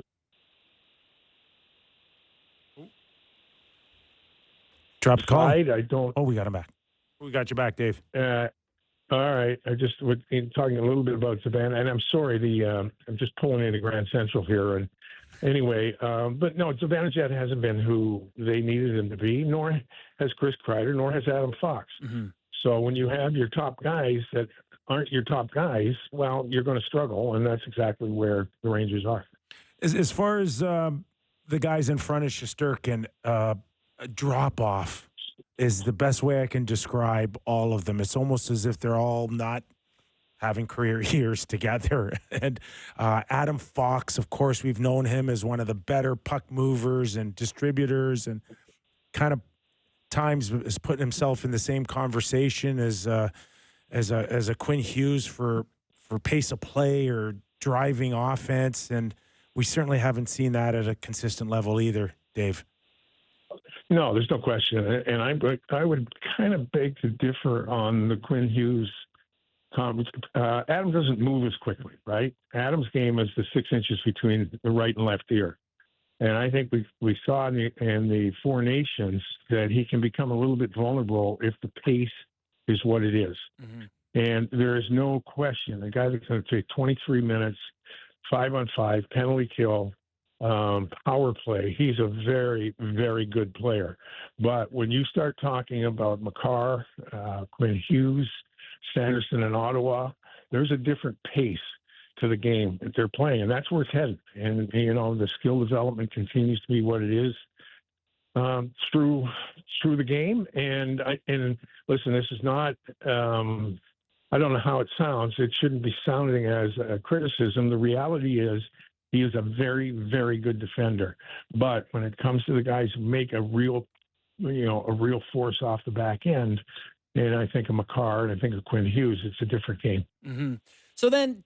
Dropped call. I don't. Oh, we got him back. We got you back, Dave. All right. I just was talking a little bit about Savannah, and I'm sorry. I'm just pulling into Grand Central here, and anyway, but no, Zibanejad hasn't been who they needed him to be, nor has Chris Kreider, nor has Adam Fox. Mm-hmm. So when you have your top guys that aren't your top guys, well, you're going to struggle, and that's exactly where the Rangers are. As far as the guys in front of Shesterkin, a drop-off is the best way I can describe all of them. It's almost as if they're all not having career years together. And Adam Fox, of course, we've known him as one of the better puck movers and distributors, and kind of times is putting himself in the same conversation as a Quinn Hughes for pace of play or driving offense. And we certainly haven't seen that at a consistent level either, Dave. No, there's no question. And I would kind of beg to differ on the Quinn Hughes comment. Adam doesn't move as quickly, right? Adam's game is the 6 inches between the right and left ear. And I think we saw in the Four Nations that he can become a little bit vulnerable if the pace is what it is. Mm-hmm. And there is no question, a guy that's going to take 23 minutes, 5-on-5, penalty kill, power play, he's a very, very good player. But when you start talking about Makar, Quinn Hughes, Sanderson in Ottawa, there's a different pace to the game that they're playing, and that's where it's headed. And, the skill development continues to be what it is through the game. And listen, this is not, I don't know how it sounds. It shouldn't be sounding as a criticism. The reality is, he is a very, very good defender. But when it comes to the guys who make a real force off the back end, and I think of Makar and I think of Quinn Hughes, it's a different game. Mm-hmm. So then,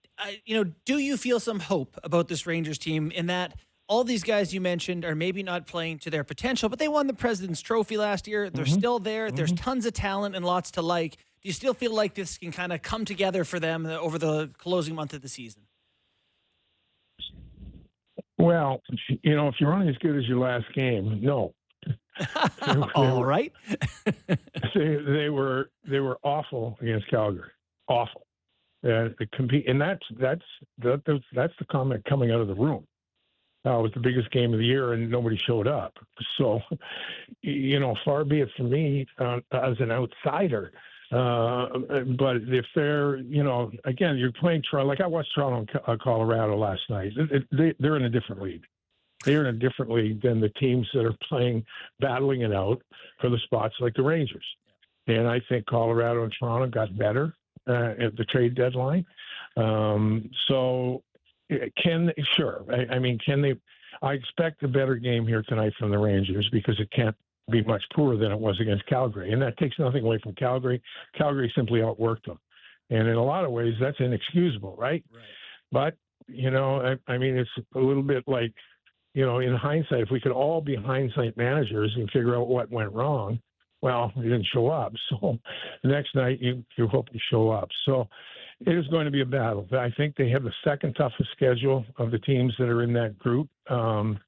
do you feel some hope about this Rangers team in that all these guys you mentioned are maybe not playing to their potential, but they won the President's Trophy last year. They're still there. There's tons of talent and lots to like. Do you still feel like this can kind of come together for them over the closing month of the season? Well, if you're only as good as your last game, no. All right. They were awful against Calgary. Awful. Compete, and that's the comment coming out of the room. It was the biggest game of the year, and nobody showed up. So, far be it from me as an outsider. But if they're, again, you're playing Toronto. Like I watched Toronto and Colorado last night. They're in a different league. They're in a different league than the teams that are battling it out for the spots like the Rangers. And I think Colorado and Toronto got better at the trade deadline. So can they? Sure. Can they? I expect a better game here tonight from the Rangers because it can't be much poorer than it was against Calgary. And that takes nothing away from Calgary. Calgary simply outworked them. And in a lot of ways, that's inexcusable, right? But, it's a little bit like, in hindsight, if we could all be hindsight managers and figure out what went wrong, well, you didn't show up. So the next night, you hope you show up. So it is going to be a battle. I think they have the second toughest schedule of the teams that are in that group, trying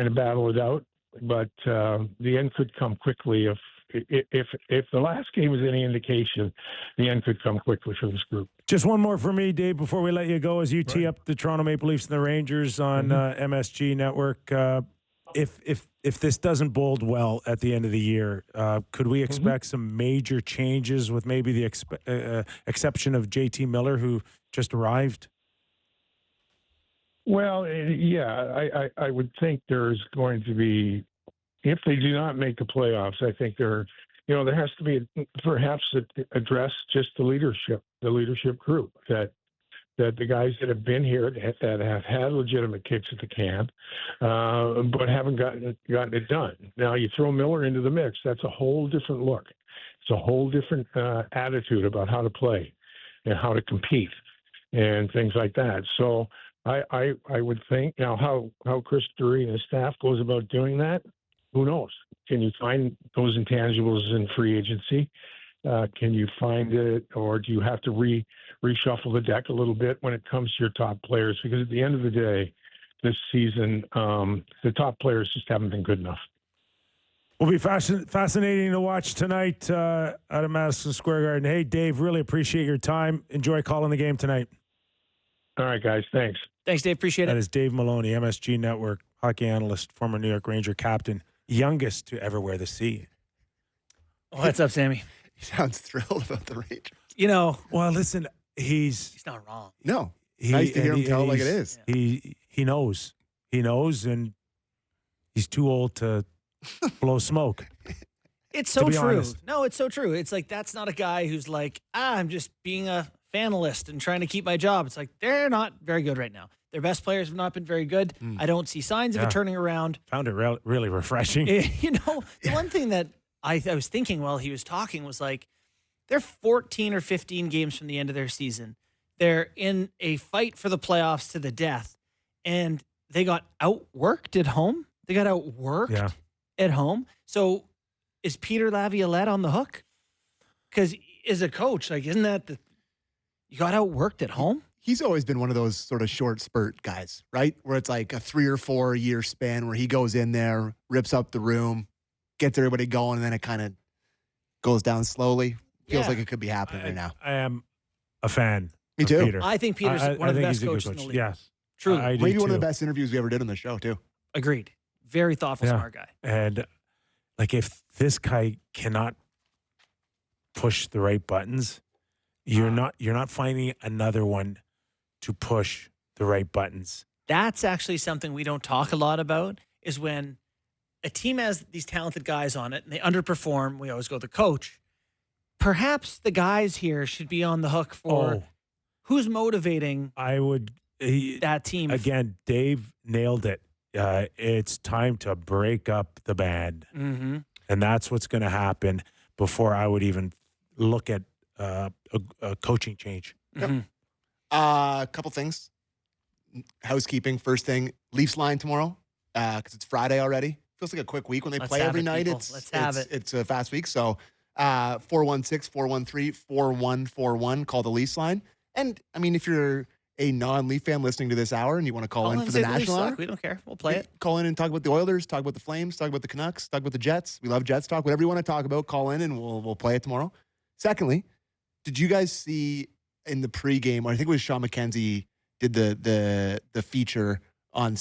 to battle it out. But the end could come quickly if the last game is any indication. The end could come quickly for this group. Just one more for me, Dave, before we let you go, as you tee up the Toronto Maple Leafs and the Rangers on MSG Network. If this doesn't bode well at the end of the year, could we expect some major changes with maybe the exception of JT Miller, who just arrived? Well, yeah, I would think there's going to be, if they do not make the playoffs, I think there has to be perhaps address just the leadership group that the guys that have been here that have had legitimate kicks at the can, but haven't gotten it done. Now you throw Miller into the mix, that's a whole different look. It's a whole different attitude about how to play and how to compete and things like that. So I would think now how Chris Drury and his staff goes about doing that, who knows? Can you find those intangibles in free agency? Can you find it, or do you have to reshuffle the deck a little bit when it comes to your top players? Because at the end of the day, this season, the top players just haven't been good enough. Will be fascinating to watch tonight out of Madison Square Garden. Hey, Dave, really appreciate your time. Enjoy calling the game tonight. All right, guys. Thanks. Thanks, Dave. Appreciate it. That is Dave Maloney, MSG Network, hockey analyst, former New York Ranger captain, youngest to ever wear the C. What's up, Sammy? He sounds thrilled about the Rangers. Well, listen, he's not wrong. No. Nice to hear him tell it like it is. He knows. He knows, and he's too old to blow smoke. It's so true. Honest. No, it's so true. It's like that's not a guy who's like, I'm just being a fanalist and trying to keep my job. It's like they're not very good right now. Their best players have not been very good. I don't see signs of it turning around. Found it really refreshing. The one thing that I was thinking while he was talking was like, they're 14 or 15 games from the end of their season. They're in a fight for the playoffs to the death, and they got outworked at home. They got outworked at home. So is Peter Laviolette on the hook? Because as a coach, like, isn't that you got outworked at home? He's always been one of those sort of short spurt guys, right? Where it's like a 3 or 4 year span where he goes in there, rips up the room, gets everybody going, and then it kind of goes down slowly. Feels like it could be happening right now. I am a fan. Me of too. Peter. I think Peter's one of the best coaches in the league. Yes. Truly. I do Maybe one of too. the best interviews we ever did on the show, too. Agreed. Very thoughtful, smart guy. And like, if this guy cannot push the right buttons, you're not finding another one to push the right buttons. That's actually something we don't talk a lot about, is when a team has these talented guys on it and they underperform, we always go the coach. Perhaps the guys here should be on the hook for who's motivating that team. Again, Dave nailed it. It's time to break up the band. Mm-hmm. And that's what's going to happen before I would even look at a coaching change. Mm-hmm. A couple things. housekeeping. First thing, Leafs line tomorrow because it's Friday already. Feels like a quick week when they play every night. Let's have it. It's a fast week. So 416-413-4141. Call the Leafs line. And I mean, if you're a non-Leaf fan listening to this hour and you want to call in for the national hour, we don't care. We'll play it. Call in and talk about the Oilers, talk about the Flames, talk about the Canucks, talk about the Jets. We love Jets talk. Whatever you want to talk about, call in and we'll play it tomorrow. Secondly, did you guys see in the pregame, or I think it was Sean McKenzie did the feature on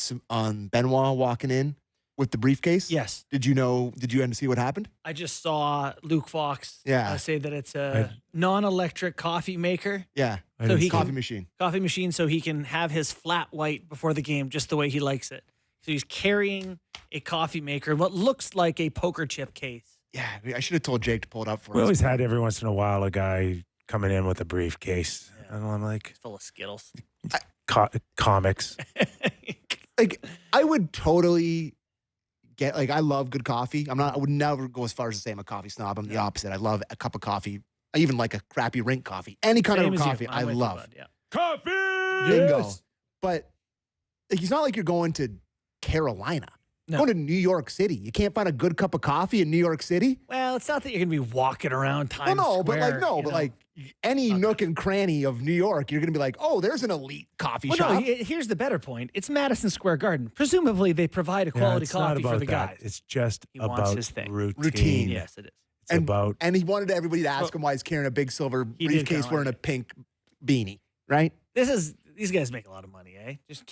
Benoit walking in with the briefcase? Yes. Did you end to see what happened? I just saw Luke Fox say that it's a non-electric coffee maker. Yeah. So he coffee can, machine. Coffee machine so he can have his flat white before the game just the way he likes it. So he's carrying a coffee maker, what looks like a poker chip case. Yeah, I should have told Jake to pull it up for us. We always had every once in a while a guy coming in with a briefcase. Yeah. And I'm like, It's full of Skittles. comics. Like, I would totally get, like, I love good coffee. I would never go as far as to say I'm a coffee snob. I'm the opposite. I love a cup of coffee. I even like a crappy rink coffee. Any kind Same of as you. coffee I'm I with you, love. bud, yeah. Coffee! Bingo. Yes. But like, it's not like you're going to Carolina. No. Going to New York City. You can't find a good cup of coffee in New York City? Well, it's not that you're going to be walking around Times Square. But any nook and cranny of New York, you're going to be like, oh, there's an elite coffee Well, shop. no, here's the better point. It's Madison Square Garden. Presumably, they provide a quality it's not coffee about for the that. guys. It's just He wants about his thing. Routine. Yes, it is. It's about And he wanted everybody to ask him why he's carrying a big silver He did briefcase kinda wearing like a pink beanie, right? These guys make a lot of money, eh? Just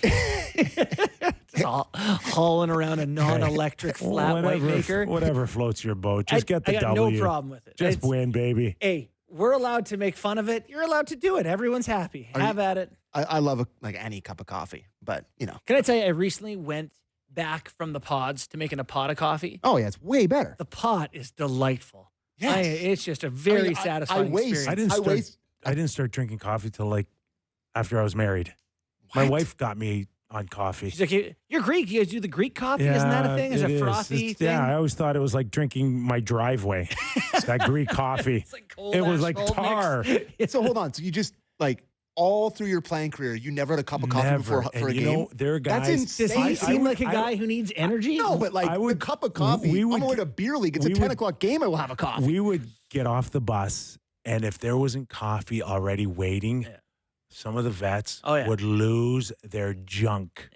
hauling around a non-electric flat white maker. whatever floats your boat. Just get the I got W. no problem with it. Just It's- win, baby. Hey, we're allowed to make fun of it. You're allowed to do it. Everyone's happy. Have at it. I love any cup of coffee, but Can I tell you, I recently went back from the pods to making a pot of coffee. oh yeah, it's way better. The pot is delightful. Yes. It's just a very I satisfying waste- experience. I didn't start drinking coffee till like after I was married. My What? wife got me on coffee. She's like, you're Greek. You guys do the Greek coffee? Isn't that a thing? Is it it is. frothy It's- thing? Yeah, I always thought it was like drinking my driveway. It's that Greek coffee. It's like cold It was like asphalt tar. mix. So hold on. So you just like all through your playing career, you never had a cup of coffee Never. for And a you game? know, there are guys. That's Does insane. he seem would- like a guy who needs energy? No, but like I would- a cup of coffee. we would I'm going get- to beer league. It's a we 10 would- o'clock game. I will have a coffee. We would get off the bus, and if there wasn't coffee already waiting, Yeah. some of the vets Oh, yeah. would lose their junk.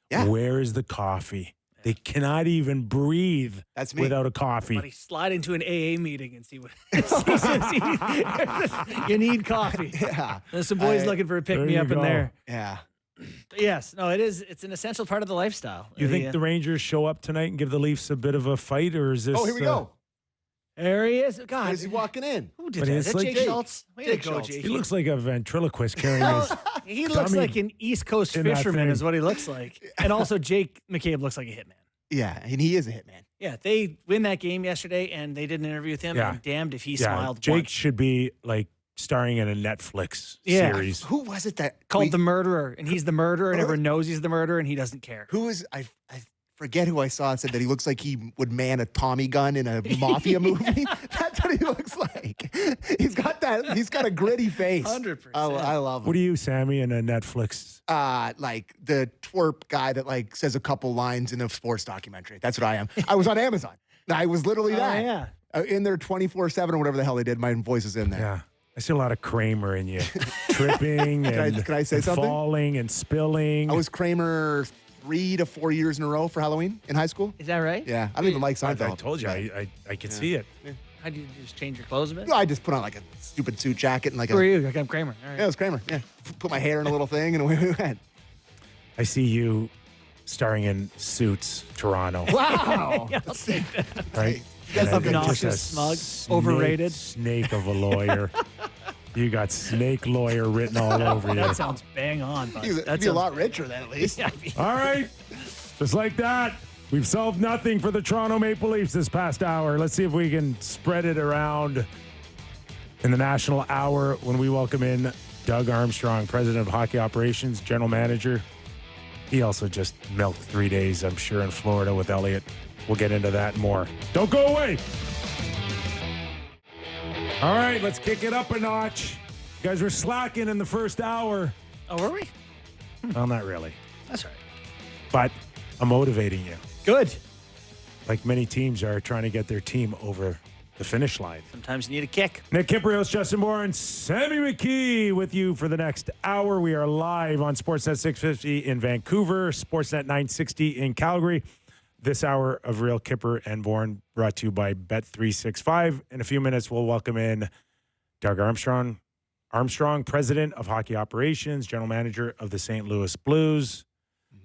Yeah. Where is the coffee? They cannot even breathe That's me. without a coffee. Buddy, slide into an AA meeting and see what you need coffee. Yeah. There's some boys looking for a pick There me you up in go. there. Yeah. But yes, no, it's an essential part of the lifestyle. You think the Rangers show up tonight and give the Leafs a bit of a fight, or is this? Oh, here we go. There he is. God, Where's he walking in? who did But that? it's Is that like Jake Jake. Schultz? Way to Jake go, Schultz. Jake. He looks like a ventriloquist carrying his. He looks dummy like an East Coast in that fisherman, thing. is what he looks like. And also, Jake McCabe looks like a hitman. Yeah, and he is a hitman. Yeah, they win that game yesterday, and they did an interview with him. Yeah. And damned if he Yeah, smiled Jake once. should be like starring in a Netflix Yeah. series. Who was it that Called the murderer, and he's the murderer, and Huh? everyone knows he's the murderer, and he doesn't care. Who is I forget who I saw said that he looks like he would man a Tommy gun in a mafia movie. That's what he looks like. He's got a gritty face. 100%. I love him. What are you, Sammy, in a Netflix? Like the twerp guy that like says a couple lines in a sports documentary. That's what I am. I was on Amazon. I was literally that. Yeah. In there 24/7 or whatever the hell they did. My voice is in there. Yeah. I see a lot of Kramer in you. Tripping and can I say and something? falling and spilling. I was Kramer 3 to 4 years in a row for Halloween in high school. Is that right? Yeah, I don't even like I Seinfeld. told you, I can see it. How do you just change your clothes a bit? No, I just put on like a stupid suit jacket and like Who are a. you? Like I'm Kramer. All right. Yeah, it was Kramer. Yeah, put my hair in a little thing and away we went. I see you starring in Suits, Toronto. Wow. Yeah, I'll take that. Right? Yes, And then obnoxious, just a smug, overrated. Snake of a lawyer. You got snake lawyer written all over you. That sounds bang on. Bud. You'd That be a sounds- lot richer then at least. Yeah, All right. Just like that. We've solved nothing for the Toronto Maple Leafs this past hour. Let's see if we can spread it around in the national hour when we welcome in Doug Armstrong, president of hockey operations, general manager. He also just milked 3 days, I'm sure, in Florida with Elliott. We'll get into that and more. Don't go away. All right, let's kick it up a notch. You guys were slacking in the first hour. Oh, were we? Well, not really. That's right. But I'm motivating you. Good. Like many teams are trying to get their team over the finish line. Sometimes you need a kick. Nick Kypreos, Justin Bourne, Sammy McKee with you for the next hour. We are live on Sportsnet 650 in Vancouver, Sportsnet 960 in Calgary. This hour of Real Kyper and Bourne brought to you by Bet365. In a few minutes, we'll welcome in Doug Armstrong. Armstrong, president of hockey operations, general manager of the St. Louis Blues.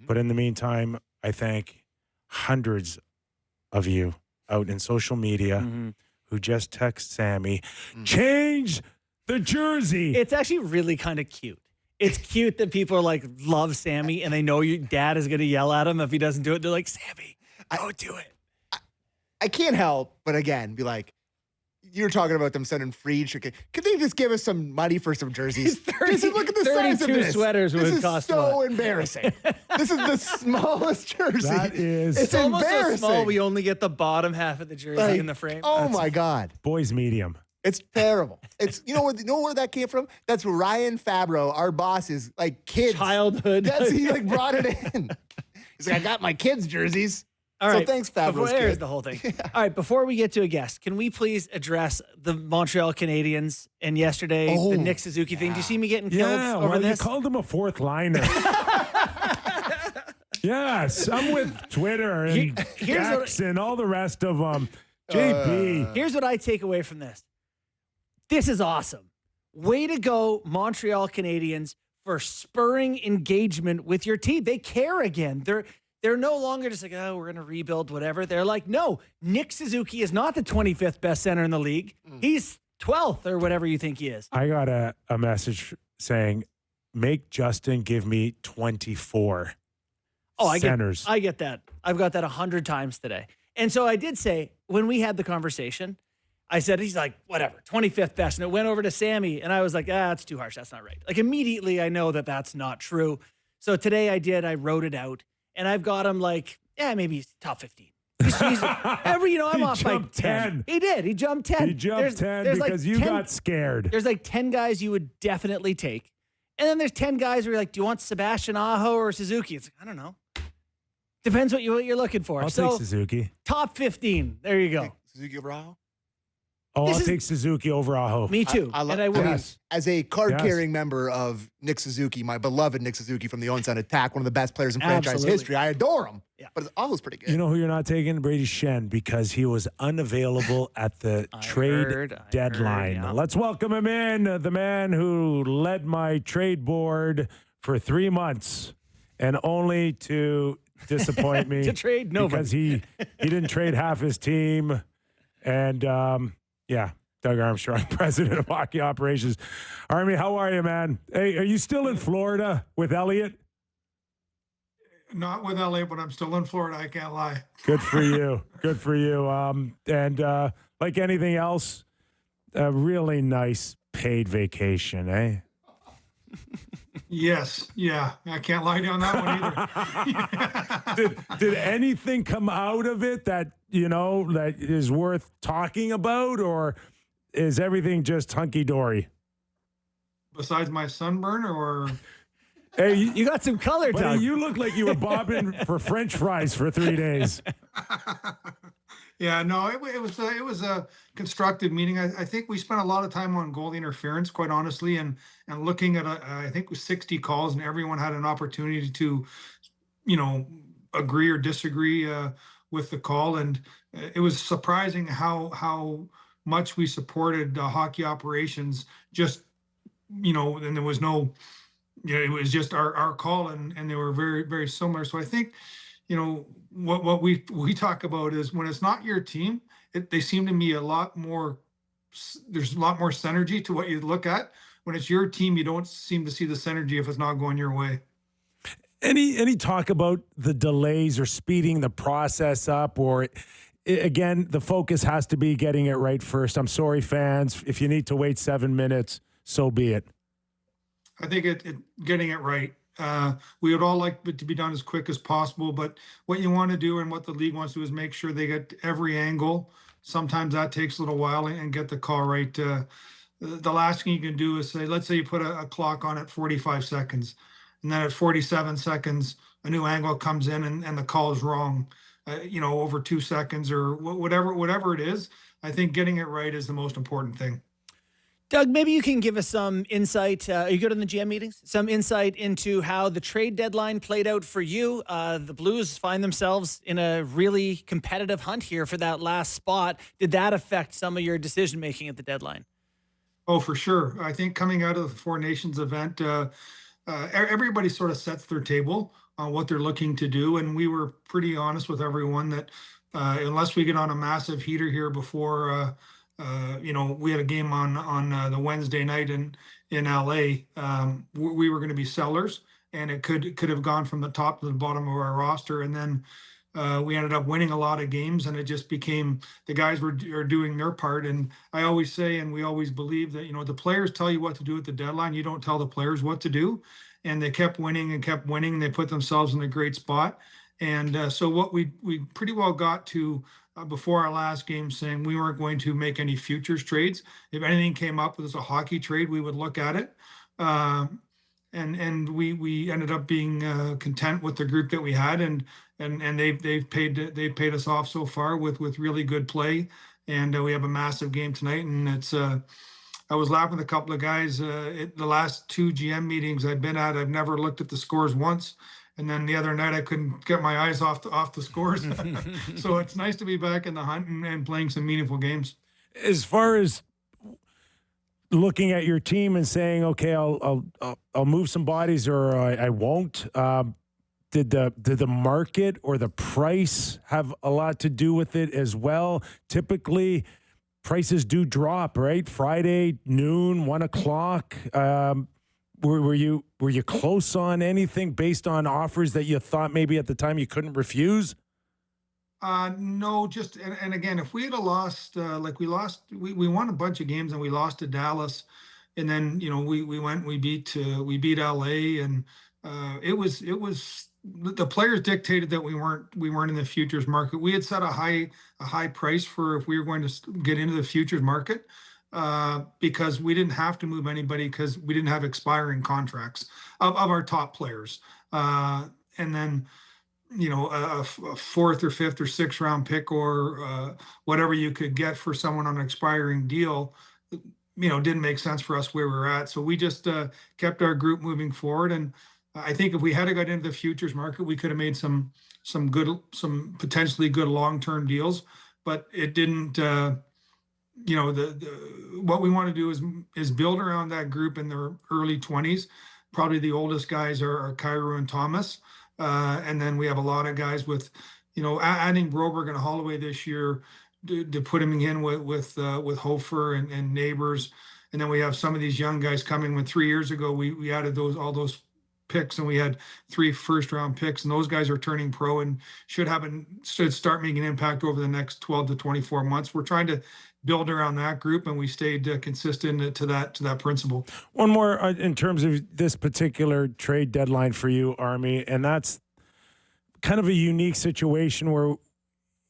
But in the meantime, I thank hundreds of you out in social media who just text Sammy, change the jersey. It's actually really kind of cute. It's cute that people are like, love Sammy, and they know your dad is going to yell at him if he doesn't do it. They're like, Sammy, don't do it. I can't help but again be like, you're talking about them sending free. Could they just give us some money for some jerseys? Look at the size of 32 this. sweaters This would is cost so embarrassing. This is the smallest jersey. That is It's almost so embarrassing. small we only get the bottom half of the jersey Like, in the frame. Oh my God. boys medium. It's terrible. It's you know where that came from? That's Ryan Fabro, our boss's like kids. Childhood. He like brought it in. He's like, I got my kids' jerseys. All right. So thanks, Fabro's There's kid. the whole thing. All right. Before we get to a guest, can we please address the Montreal Canadiens and yesterday the Nick Suzuki thing? Do you see me getting killed over well, this? you called him a fourth liner. Yes, I'm with Twitter and Here's what- X and all the rest of them. JP. Here's what I take away from this. This is awesome. Way to go, Montreal Canadiens, for spurring engagement with your team. They care again. They're no longer just like, oh, we're going to rebuild, whatever. They're like, no, Nick Suzuki is not the 25th best center in the league. He's 12th or whatever you think he is. I got a message saying, make Justin give me 24 centers. I get that. I've got that 100 times today. And so I did say, when we had the conversation, I said, he's like, whatever, 25th best. And it went over to Sammy. And I was like, that's too harsh. That's not right. Like immediately I know that that's not true. So today I wrote it out. And I've got him like, maybe he's top 15. I'm off by 10. He did. He jumped 10. He jumped 10 because like you 10 got scared. There's like 10 guys you would definitely take. And then there's 10 guys where you're like, do you want Sebastian Aho or Suzuki? It's like, I don't know. Depends what you're looking for. I'll take Suzuki. Top 15. There you go. Suzuki Abrao? Oh, I'll take Suzuki over Aho. Me too. I and I will. Yes. As a card-carrying member of Nick Suzuki, my beloved Nick Suzuki from the Onsen Attack, one of the best players in franchise Absolutely. history. I adore him. Yeah. But Aho's pretty good. You know who you're not taking? Brady Shen, because he was unavailable at the trade deadline. yeah. Let's welcome him in, the man who led my trade board for 3 months and only to disappoint me To trade nobody. because he didn't trade half his team. And Doug Armstrong, president of hockey operations. Army, how are you, man? Hey, are you still in Florida with Elliot? Not with LA, but I'm still in Florida. I can't lie. Good for you. Good for you. And like anything else, a really nice paid vacation, eh? Yes. Yeah. I can't lie down that one either. Did anything come out of it that, that is worth talking about, or is everything just hunky-dory? Besides my sunburn or... Hey, You got some color, buddy, Doug. you look like you were bobbing for French fries for 3 days. Yeah, no, it was a constructive meeting. I think we spent a lot of time on goal interference, quite honestly, and looking at I think it was 60 calls, and everyone had an opportunity to, agree or disagree with the call, and it was surprising how much we supported hockey operations. Just and there was no, it was just our call, and they were very, very similar. So I think, what we talk about is when it's not your team, they seem to be a lot more. There's a lot more synergy to what you look at. When it's your team, you don't seem to see the synergy if it's not going your way. Any talk about the delays or speeding the process up, or again, the focus has to be getting it right first? I'm sorry, fans, if you need to wait 7 minutes, so be it. I think getting it right. We would all like it to be done as quick as possible, but what you want to do and what the league wants to do is make sure they get every angle. Sometimes that takes a little while and get the call right. The last thing you can do is say, let's say you put a clock on at 45 seconds. and then at 47 seconds, a new angle comes in and the call is wrong, over 2 seconds or whatever it is. I think getting it right is the most important thing. Doug, maybe you can give us some insight. Are you good on the GM meetings? Some insight into how the trade deadline played out for you. The Blues find themselves in a really competitive hunt here for that last spot. Did that affect some of your decision making at the deadline? Oh, for sure. I think coming out of the Four Nations event, everybody sort of sets their table on what they're looking to do, and we were pretty honest with everyone that unless we get on a massive heater here before. We had a game on the Wednesday night in LA. We were going to be sellers, and it could have gone from the top to the bottom of our roster. And then we ended up winning a lot of games, and it just became the guys are doing their part. And I always say, and we always believe that the players tell you what to do at the deadline. You don't tell the players what to do. And they kept winning and kept winning. And they put themselves in a great spot. And so what we pretty well got to. Before our last game, saying we weren't going to make any futures trades. If anything came up as a hockey trade, we would look at it. And we ended up being content with the group that we had, and they've paid us off so far with really good play. And we have a massive game tonight, and it's. I was laughing with a couple of guys. The last 2 GM meetings I've been at, I've never looked at the scores once. And then the other night, I couldn't get my eyes off the scores. So it's nice to be back in the hunt and playing some meaningful games. As far as looking at your team and saying, okay, I'll move some bodies or I won't. Did the market or the price have a lot to do with it as well? Typically, prices do drop, right? Friday noon, 1 o'clock. Were you close on anything based on offers that you thought maybe at the time you couldn't refuse? No, just and again, if we had lost, we won a bunch of games and we lost to Dallas, and then we beat LA, and it was the players dictated that we weren't in the futures market. We had set a high price for if we were going to get into the futures market. Because we didn't have to move anybody because we didn't have expiring contracts of our top players. And then, a 4th or 5th or 6th round pick or whatever you could get for someone on an expiring deal, didn't make sense for us where we were at. So we just kept our group moving forward. And I think if we had got into the futures market, we could have made some potentially good long-term deals, but it didn't. What we want to do is build around that group in their early 20s. Probably the oldest guys are Kyper and Thomas, and then we have a lot of guys with, adding Broberg and Holloway this year to put him in with Hofer and Neighbors, and then we have some of these young guys coming. When 3 years ago we added all those picks, and we had 3 first-round picks, and those guys are turning pro and should start making an impact over the next 12 to 24 months. We're trying to build around that group, and we stayed consistent to that principle. One more in terms of this particular trade deadline for you, Army, and that's kind of a unique situation where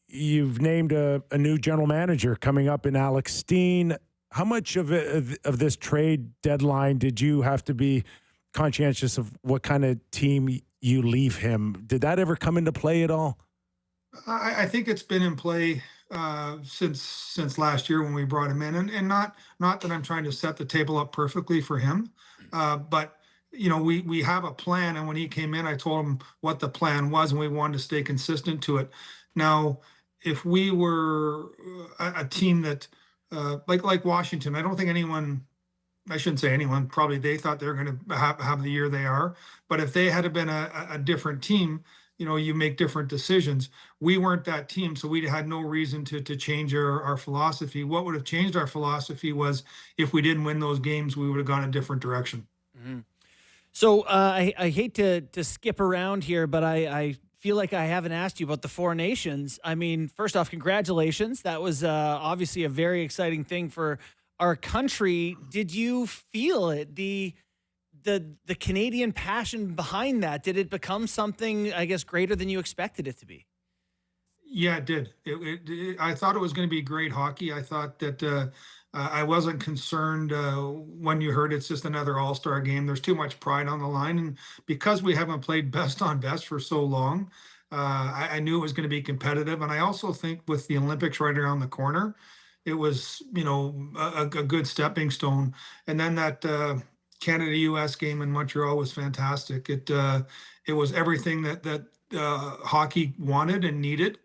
you've named a new general manager coming up in Alex Steen. How much of this trade deadline did you have to be conscientious of what kind of team you leave him? Did that ever come into play at all? I think it's been in play since last year when we brought him in, and not that I'm trying to set the table up perfectly for him, but we have a plan, and when he came in, I told him what the plan was, and we wanted to stay consistent to it. Now, if we were a team that like Washington, I don't think anyone. I shouldn't say anyone. Probably they thought they were going to have the year they are. But if they had been a different team, you make different decisions. We weren't that team, so we had no reason to change our philosophy. What would have changed our philosophy was if we didn't win those games, we would have gone a different direction. Mm-hmm. So I hate to skip around here, but I feel like I haven't asked you about the Four Nations. I mean, first off, congratulations. That was obviously a very exciting thing for our country. Did you feel it? The Canadian passion behind that, did it become something, I guess, greater than you expected it to be? Yeah, it did. I thought it was going to be great hockey. I thought that I wasn't concerned when you heard it's just another All-Star game. There's too much pride on the line, and because we haven't played best on best for so long, I knew it was going to be competitive. And I also think with the Olympics right around the corner, it was a good stepping stone. And then that Canada-U.S. game in Montreal was fantastic. It was everything that hockey wanted and needed.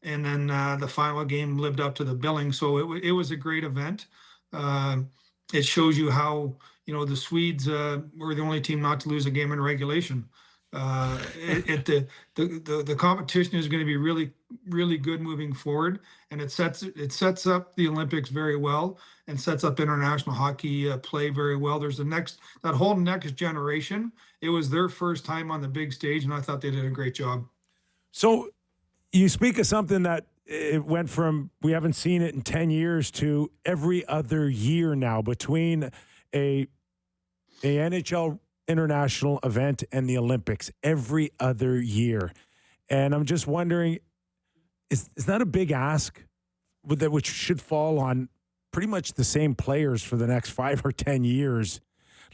And then the final game lived up to the billing. So it was a great event. It shows you how the Swedes were the only team not to lose a game in regulation. The competition is going to be really, really good moving forward, and it sets up the Olympics very well and sets up international hockey play very well. There's that whole next generation. It was their first time on the big stage, and I thought they did a great job. So you speak of something that it went from we haven't seen it in 10 years to every other year now between a NHL international event and the Olympics every other year. And I'm just wondering, is that a big ask which should fall on pretty much the same players for the next 5 or 10 years?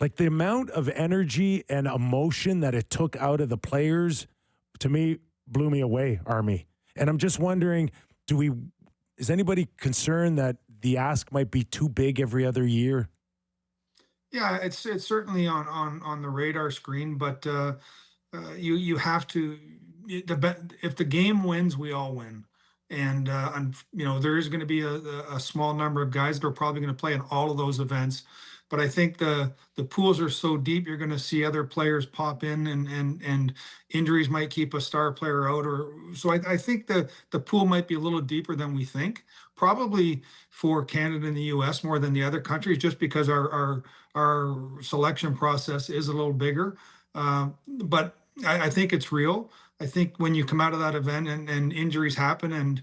Like the amount of energy and emotion that it took out of the players, to me, blew me away, Army. And I'm just wondering, is anybody concerned that the ask might be too big every other year? Yeah, it's certainly on the radar screen, but you have to. If the game wins, we all win, and there is going to be a small number of guys that are probably going to play in all of those events. But I think the pools are so deep, you're going to see other players pop in, and injuries might keep a star player out. So I think the pool might be a little deeper than we think. Probably for Canada and the U.S. more than the other countries, just because our selection process is a little bigger. But I think it's real. I think when you come out of that event and injuries happen, and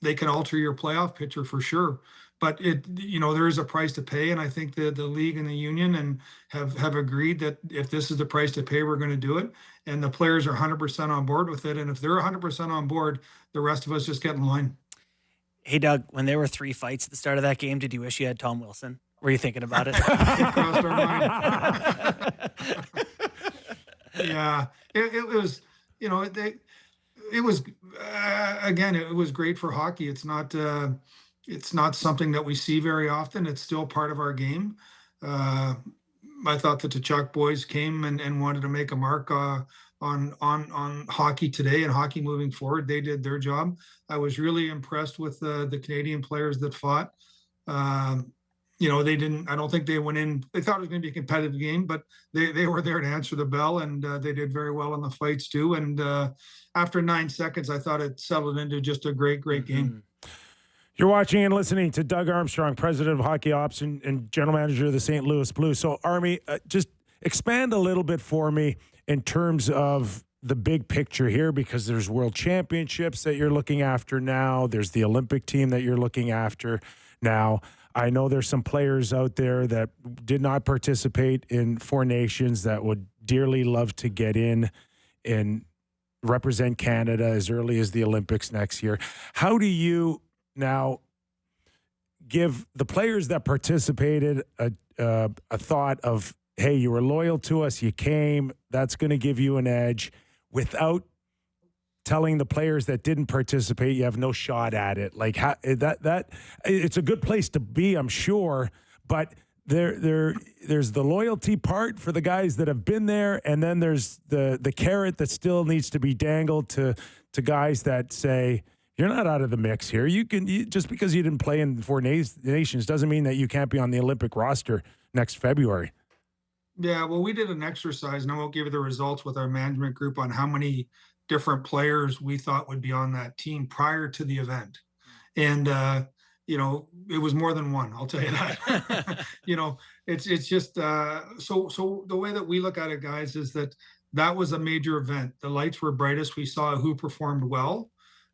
they can alter your playoff picture for sure. But there is a price to pay, and I think the league and the union have agreed that if this is the price to pay, we're going to do it. And the players are 100% on board with it. And if they're 100% on board, the rest of us just get in line. Hey, Doug, when there were 3 fights at the start of that game, did you wish you had Tom Wilson? Were you thinking about it? It crossed our mind. Yeah, it was, it was, again, it was great for hockey. It's not something that we see very often. It's still part of our game. I thought that the Chuck boys came and wanted to make a mark on hockey today and hockey moving forward. They did their job. I was really impressed with the Canadian players that fought. They didn't. I don't think they went in. They thought it was going to be a competitive game, but they were there to answer the bell, and they did very well in the fights too. And after 9 seconds, I thought it settled into just a great game. You're watching and listening to Doug Armstrong, president of Hockey Ops and general manager of the St. Louis Blues. So, Army, just expand a little bit for me in terms of the big picture here, because there's World Championships that you're looking after now. There's the Olympic team that you're looking after now. I know there's some players out there that did not participate in Four Nations that would dearly love to get in and represent Canada as early as the Olympics next year. How do you now give the players that participated a thought of, hey, you were loyal to us, you came, that's going to give you an edge, without telling the players that didn't participate you have no shot at it? Like that it's a good place to be, I'm sure, but there's the loyalty part for the guys that have been there, and then there's the carrot that still needs to be dangled to guys that say, you're not out of the mix here. Just because you didn't play in the Four Nations doesn't mean that you can't be on the Olympic roster next February. Yeah, well, we did an exercise, and I won't give you the results, with our management group on how many different players we thought would be on that team prior to the event. And, it was more than one, I'll tell you that. It's just, so the way that we look at it, guys, is that was a major event. The lights were brightest. We saw who performed well.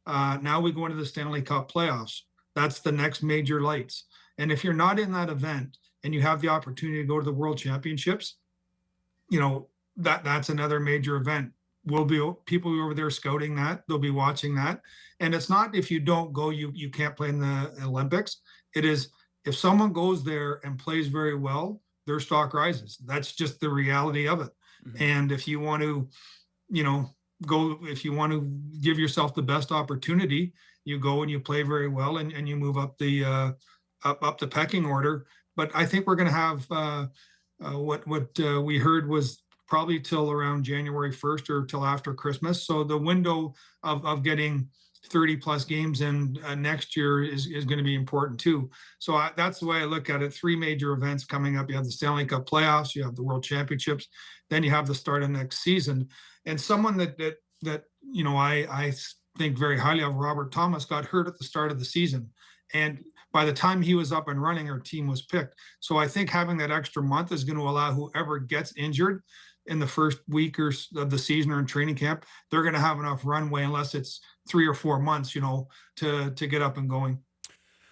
Now we go into the Stanley Cup playoffs. That's the next major lights. And if you're not in that event and you have the opportunity to go to the World Championships, that's another major event. Will be people over there scouting that. They'll be watching that. And it's not, if you don't go, you can't play in the Olympics. It is, if someone goes there and plays very well, their stock rises. That's just the reality of it. Mhm. And if you want to, if you want to give yourself the best opportunity, you go and you play very well, and you move up the up the pecking order. But I think we're going to have what we heard was probably till around January 1st or till after Christmas. So the window of getting 30 plus games in next year is going to be important too. So that's the way I look at it. 3 major events coming up. You have the Stanley Cup playoffs, you have the World Championships, then you have the start of next season. And someone that I think very highly of, Robert Thomas, got hurt at the start of the season. And by the time he was up and running, our team was picked. So I think having that extra month is going to allow whoever gets injured in the first week or of the season or in training camp, they're going to have enough runway, unless it's 3 or 4 months, to get up and going.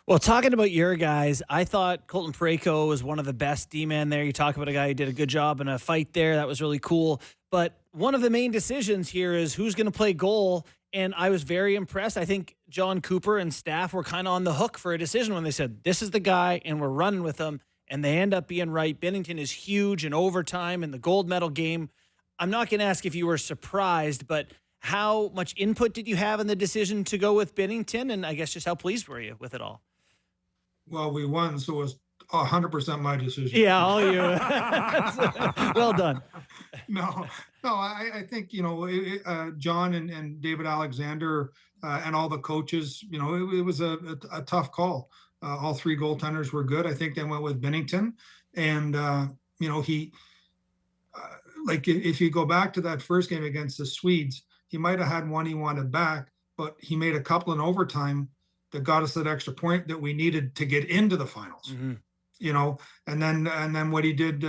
Well, talking about your guys, I thought Colton Parayko was one of the best D-men there. You talk about a guy who did a good job in a fight there. That was really cool. But one of the main decisions here is who's going to play goal. And I was very impressed. I think John Cooper and staff were kind of on the hook for a decision when they said, this is the guy, and we're running with him. And they end up being right. Binnington is huge in overtime in the gold medal game. I'm not going to ask if you were surprised, but how much input did you have in the decision to go with Binnington? And I guess just how pleased were you with it all? Well, we won, so it was 100% my decision. Yeah, all you. Well done. No, I think, John and David Alexander and all the coaches, it was a tough call. All 3 goaltenders were good. I think they went with Binnington. And, if you go back to that first game against the Swedes, he might have had one he wanted back, but he made a couple in overtime that got us that extra point that we needed to get into the finals. Mm-hmm. And then what he did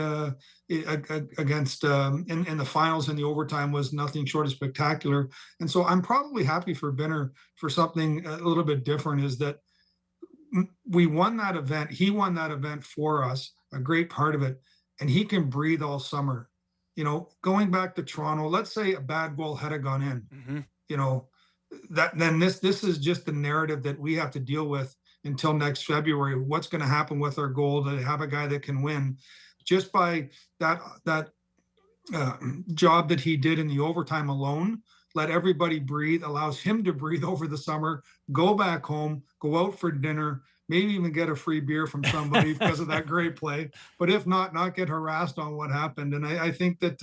against in the finals in the overtime was nothing short of spectacular. And so I'm probably happy for Binner for something a little bit different, is that we won that event. He won that event for us, a great part of it, and he can breathe all summer. Going back to Toronto, let's say a bad goal had gone in, mm-hmm. This is just the narrative that we have to deal with until next February. What's going to happen with our goal to have a guy that can win? Just by that job that he did in the overtime alone, let everybody breathe, allows him to breathe over the summer, go back home, go out for dinner, maybe even get a free beer from somebody because of that great play. But if not get harassed on what happened. And I think that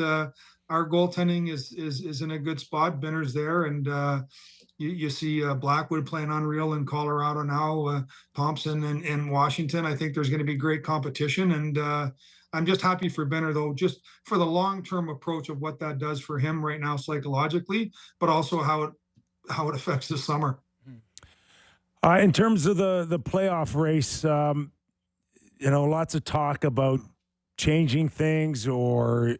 our goaltending is in a good spot. Binner's there, and you see Blackwood playing unreal in Colorado now, Thompson in Washington. I think there's going to be great competition, and I'm just happy for Binner, though, just for the long-term approach of what that does for him right now psychologically, but also how it affects the summer. In terms of the playoff race, lots of talk about changing things or,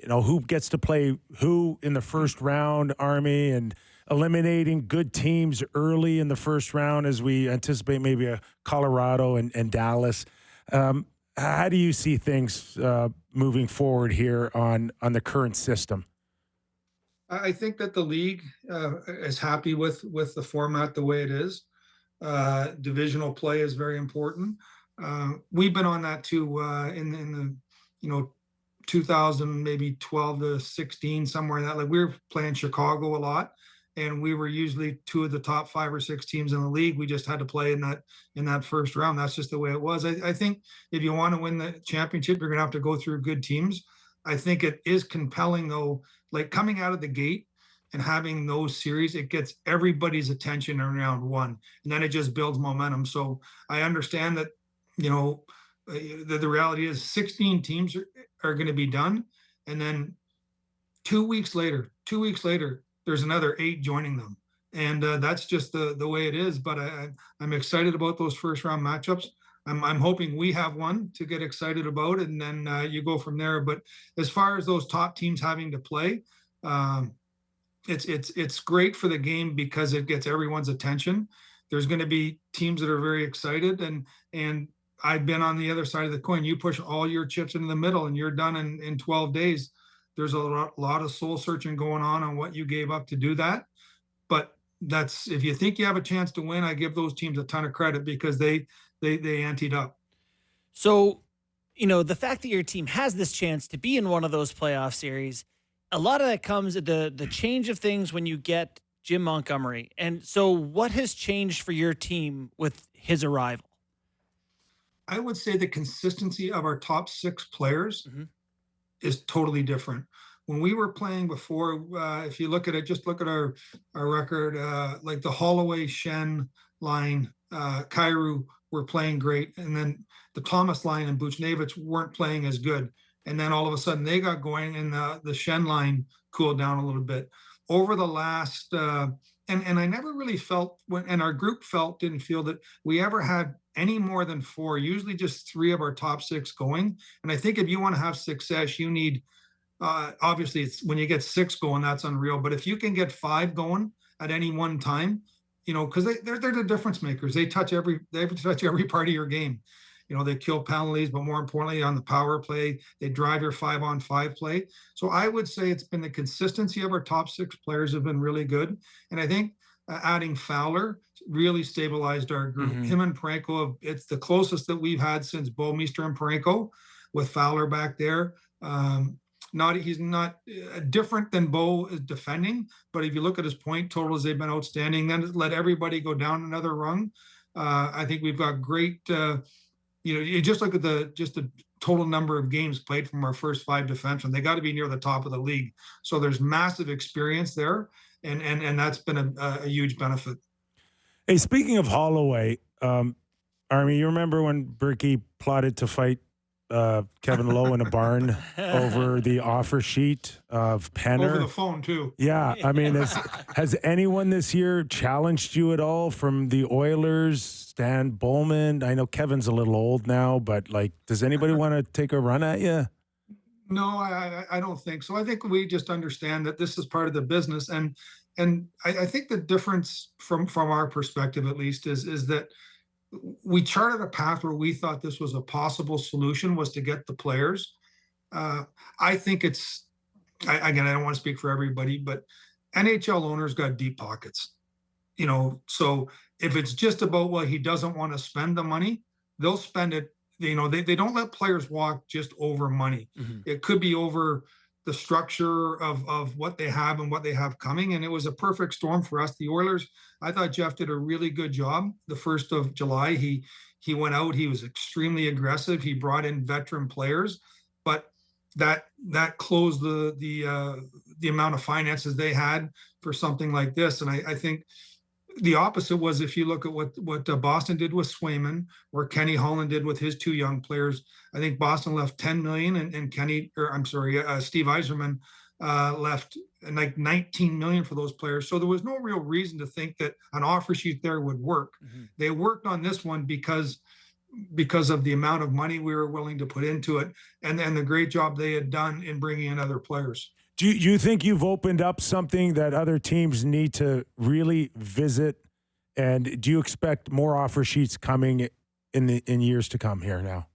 who gets to play who in the first round, Army, and eliminating good teams early in the first round as we anticipate maybe a Colorado and Dallas. How do you see things moving forward here on the current system? I think that the league is happy with the format the way it is. Divisional play is very important. We've been on that too in the 2000, maybe 12 to 16, somewhere in that. Like, we were playing Chicago a lot, and we were usually 2 of the top 5 or 6 teams in the league. We just had to play in that first round. That's just the way it was. I think if you want to win the championship, you're going to have to go through good teams. I think it is compelling, though, like coming out of the gate and having those series, it gets everybody's attention in round 1, and then it just builds momentum. So I understand that, the reality is 16 teams are going to be done. And then 2 weeks later, there's another 8 joining them. And that's just the way it is. But I'm excited about those first round matchups. I'm hoping we have one to get excited about, and then you go from there. But as far as those top teams having to play, it's great for the game because it gets everyone's attention. There's going to be teams that are very excited, and I've been on the other side of the coin. You push all your chips into the middle, and you're done in 12 days. There's a lot of soul searching going on what you gave up to do that. But that's if you think you have a chance to win, I give those teams a ton of credit because they anteed up. So, the fact that your team has this chance to be in one of those playoff series, a lot of that comes at the change of things when you get Jim Montgomery. And so what has changed for your team with his arrival? I would say the consistency of our top 6 players is totally different. When we were playing before, if you look at it, just look at our record, like the Holloway, Shen line, Kyrou were playing great. And then the Thomas line and Buchnevich weren't playing as good. And then all of a sudden they got going and the Shen line cooled down a little bit. Over the last, and I never really felt, and our group didn't feel that we ever had any more than 4, usually just 3 of our top 6 going. And I think if you want to have success, you need, obviously it's when you get 6 going, that's unreal. But if you can get 5 going at any one time, because they're the difference makers. They touch every part of your game. They kill penalties, but more importantly, on the power play, they drive your 5-on-5 play. So I would say it's been the consistency of our top 6 players have been really good. And I think adding Fowler really stabilized our group. Him and Parenko, it's the closest that we've had since Bouwmeester and Parenko with Fowler back there. He's not different than Bo is defending, but if you look at his point totals, they've been outstanding. Then let everybody go down another rung. I think we've got great, you just look at the total number of games played from our first 5 defensemen. They got to be near the top of the league. So there's massive experience there, and that's been a huge benefit. Hey, speaking of Holloway, Army, you remember when Berkey plotted to fight Kevin Lowe in a barn over the offer sheet of Penner? Over the phone, too. Yeah. I mean, has anyone this year challenged you at all from the Oilers, Stan Bowman? I know Kevin's a little old now, but, does anybody want to take a run at you? No, I don't think so. I think we just understand that this is part of the business. And I think the difference from our perspective, at least, is that we charted a path where we thought this was a possible solution, was to get the players. I think again, I don't want to speak for everybody, but NHL owners got deep pockets, so if it's just about, well, he doesn't want to spend the money, they'll spend it. They don't let players walk just over money. It could be over the structure of what they have and what they have coming. And it was a perfect storm for us. The Oilers, I thought Jeff did a really good job. The 1st of July, he went out, he was extremely aggressive. He brought in veteran players, but that closed the amount of finances they had for something like this. And I think the opposite was, if you look at what Boston did with Swayman, or Kenny Holland did with his 2 young players. I think Boston left $10 million, and Steve Yzerman left like $19 million for those players. So there was no real reason to think that an offer sheet there would work. They worked on this one because of the amount of money we were willing to put into it, and the great job they had done in bringing in other players. Do you think you've opened up something that other teams need to really visit? And do you expect more offer sheets coming in years to come here now?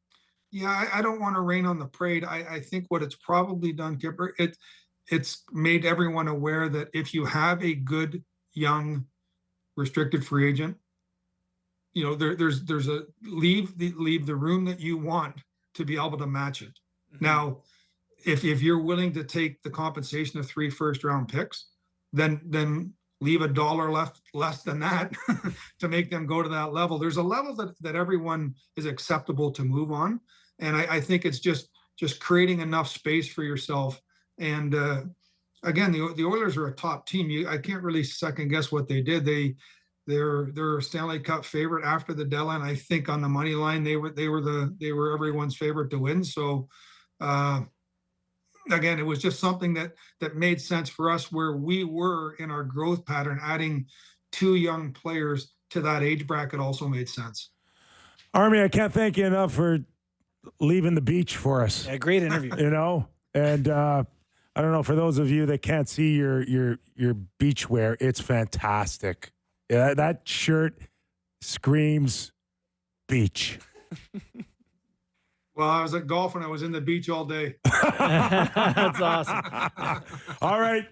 Yeah, I don't want to rain on the parade. I think what it's probably done, Kyper, it's made everyone aware that if you have a good young restricted free agent, there's a leave the room that you want to be able to match it. Now, if you're willing to take the compensation of 3 first-round picks, then leave $1 less than that to make them go to that level. There's a level that everyone is acceptable to move on, and I think it's just creating enough space for yourself. And again, the Oilers are a top team. I can't really second guess what they did. They're a Stanley Cup favorite after the deadline. I think on the money line they were everyone's favorite to win. So. Again, it was just something that made sense for us where we were in our growth pattern. Adding 2 young players to that age bracket also made sense. Army, I can't thank you enough for leaving the beach for us. Yeah, great interview. And I don't know, for those of you that can't see your beach wear, it's fantastic. Yeah, that shirt screams beach. Well, I was at golf and I was in the beach all day. That's awesome. All right.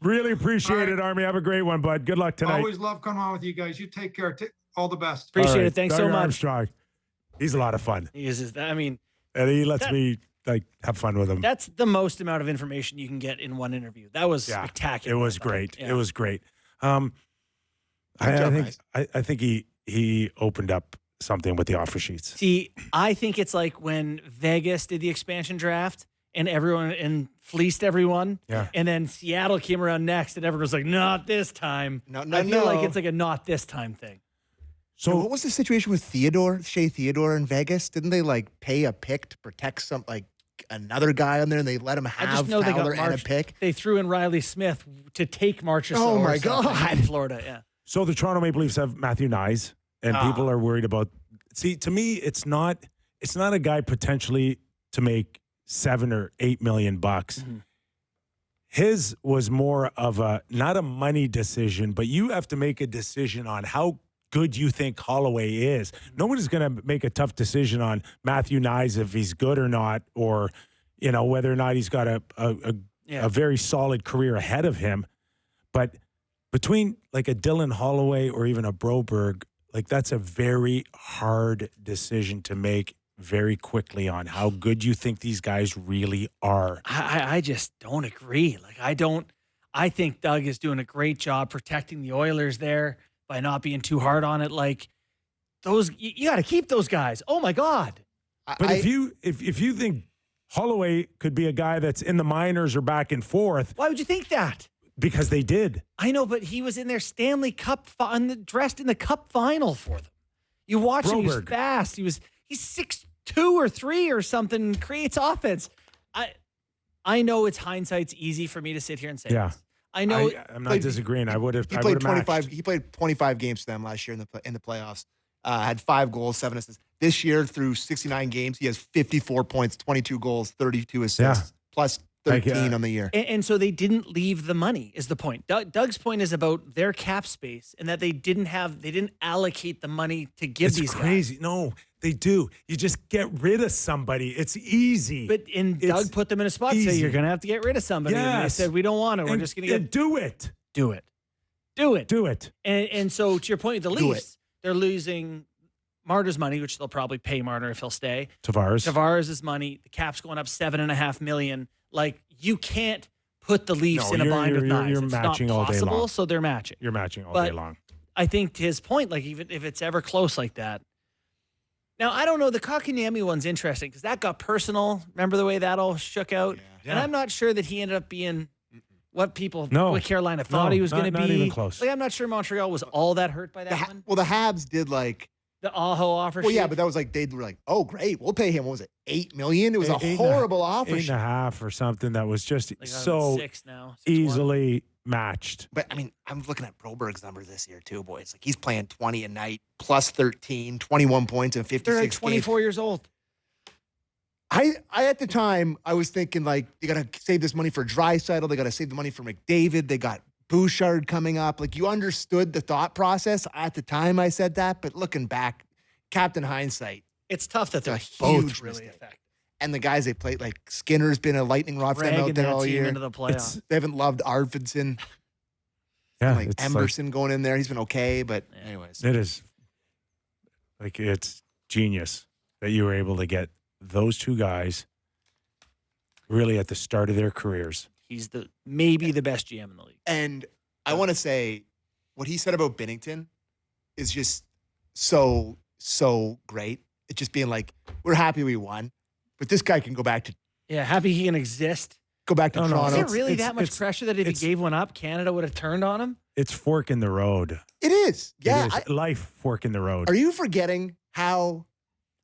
Really appreciate All right. it, Army. Have a great one, bud. Good luck tonight. Always love coming on with you guys. You take care. All the best. Appreciate All right, it. Thanks Doug so much. Armstrong. He's a lot of fun. He is. I mean, And he lets me have fun with him. that's the most amount of information you can get in one interview. That was Yeah, spectacular. It was I thought. great. Yeah. It was great. Good I job, think guys. I think he opened up something with the offer sheets. See, I think it's like when Vegas did the expansion draft and everyone fleeced everyone. Yeah. And then Seattle came around next and everyone was like, not this time. No, I feel like it's like a not this time thing. So what was the situation with Shea Theodore in Vegas? Didn't they like pay a pick to protect another guy on there, and they let him I have just know they got Fowler and a March. pick? They threw in Riley Smith to take Marchessault. Oh, my or something God. in Florida. Yeah. So the Toronto Maple Leafs have Matthew Nyes, and people are worried about. See, to me, it's not a guy potentially to make $7 or $8 million bucks. Mm-hmm. His was more of not a money decision, but you have to make a decision on how good you think Holloway is. Nobody's going to make a tough decision on Matthew Nyes if he's good or not, or whether or not he's got a very solid career ahead of him. But between like a Dylan Holloway or even a Broberg, like that's a very hard decision to make very quickly on how good you think these guys really are. I just don't agree. I think Doug is doing a great job protecting the Oilers there by not being too hard on it. Like those, you got to keep those guys. Oh my God. But if you think Holloway could be a guy that's in the minors or back and forth, Why would you think that? because they did. I know, but he was in their Stanley Cup, dressed in the Cup final for them. You watch him, he was Broberg. fast. He's 6'2" or 3 or something, creates offense. I know it's hindsight's easy for me to sit here and say Yeah. this. I know I'm not disagreeing. I would have. He played 25. He played 25 games for them last year in the playoffs. Had 5 goals, 7 assists. This year, through 69 games, he has 54 points, 22 goals, 32 assists, plus 13 on the year. And so they didn't leave the money is the point. Doug's point is about their cap space and that they didn't allocate the money to give It's these crazy. guys. No, they do. You just get rid of somebody. It's easy. But Doug put them in a spot to say easy. you're going to have to get rid of somebody. And they Yes. said, we don't want it. We're just going to do it. do it. Do it. Do it. And so to your point, the Do Leafs, they're losing Marner's money, which they'll probably pay Marner if he'll stay. Tavares' money, the cap's going up $7.5 million. Like you can't put the Leafs in a bind with knives. You're It's matching not all day possible, long. so they're matching. You're matching all But day long. I think to his point, like even if it's ever close like that. Now, I don't know. The Kotkaniemi one's interesting because that got personal. Remember the way that all shook out? Yeah. And I'm not sure that he ended up being what Carolina thought No, he was going to not be. even close. Like, I'm not sure Montreal was all that hurt by that one. Well, the Habs did like. The Aho offer Well, sheet. yeah, but that was like they were like, oh, great, we'll pay him. What was it, $8 million? It was a Eight- horrible offer. 8.5 or something that was just Like, so 6 now. 6-1. easily matched. But I mean, I'm looking at Broberg's numbers this year too, boys. Like he's playing 20 a night, plus 13, 21 points in 56 They're like games. 24 years old. I at the time I was thinking like they gotta save this money for Draisaitl, they gotta save the money for McDavid, they got Bouchard coming up. Like you understood the thought process at the time I said that, but looking back, Captain Hindsight, It's tough that they're It's a both huge really mistake. effective. and the guys they played, like Skinner's been a lightning rod for them Dragging out there that all team year. into the playoffs. They haven't loved Arvidsson, Yeah, like it's Emerson going in there. He's been okay, but anyways. it is like it's genius that you were able to get those two guys really at the start of their careers. He's maybe the best GM in the league. And I want to say what he said about Binnington is just so great. It's just being like, we're happy we won, but this guy can go back to Yeah, happy he can exist. Toronto. Is there it's- really it's- that much it's- pressure that if he it's- gave one up, Canada would have turned on him? It's fork in the road. It is. Yeah. It is. Life fork in the road. Are you forgetting how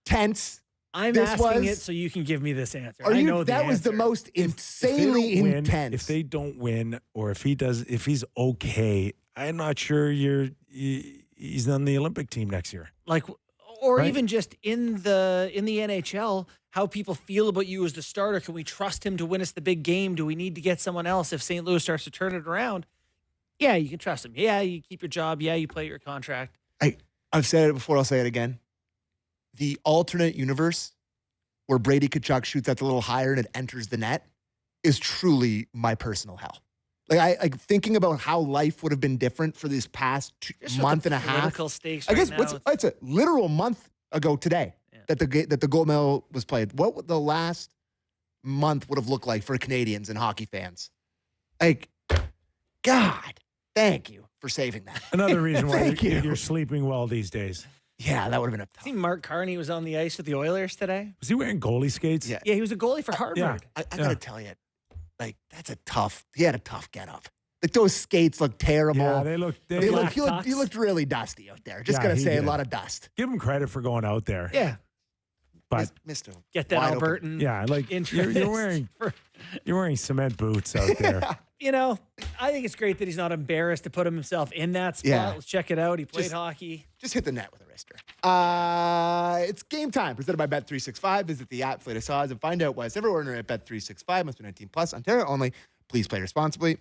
tense? I'm This asking was- it so you can give me this answer. Are I you? know That was the answer. most If they insanely don't win, intense. If they don't win, or if he's okay, I'm not sure he's on the Olympic team next year. like, or Right. even just in the NHL, how people feel about you as the starter. Can we trust him to win us the big game? Do we need to get someone else if St. Louis starts to turn it around? Yeah, you can trust him. Yeah, you keep your job. Yeah, you play your contract. I've said it before. I'll say it again. The alternate universe where Brady Tkachuk shoots at the little higher and it enters the net is truly my personal hell. Like thinking about how life would have been different for this past Just with month the and a half. political stakes I right guess now, it's a literal month ago today that the gold medal was played. What would the last month would have looked like for Canadians and hockey fans? Like, God, thank you for saving that. Another reason why Thank you. you're sleeping well these days. Yeah, that would have been a see Mark Carney was on the ice with the Oilers today. Was he wearing goalie skates? Yeah. Yeah, he was a goalie for Harvard. I gotta tell you, like he had a tough get up. Like those skates look terrible. Yeah, they look. He looked really dusty out there. Just Yeah, gotta he say, a did. lot of dust. Give him credit for going out there. Yeah. But Mr. Get that Wide open. Albertan. yeah, like interest you're wearing cement boots out there. You know, I think it's great that he's not embarrassed to put himself in that spot. Yeah. Let's check it out. He played Just- hockey. Just hit the net with a wrister. It's game time. Presented by Bet365. Visit the app, play the odds, and find out why it's every ordinary at Bet365. Must be 19 plus. Ontario only. Please play responsibly.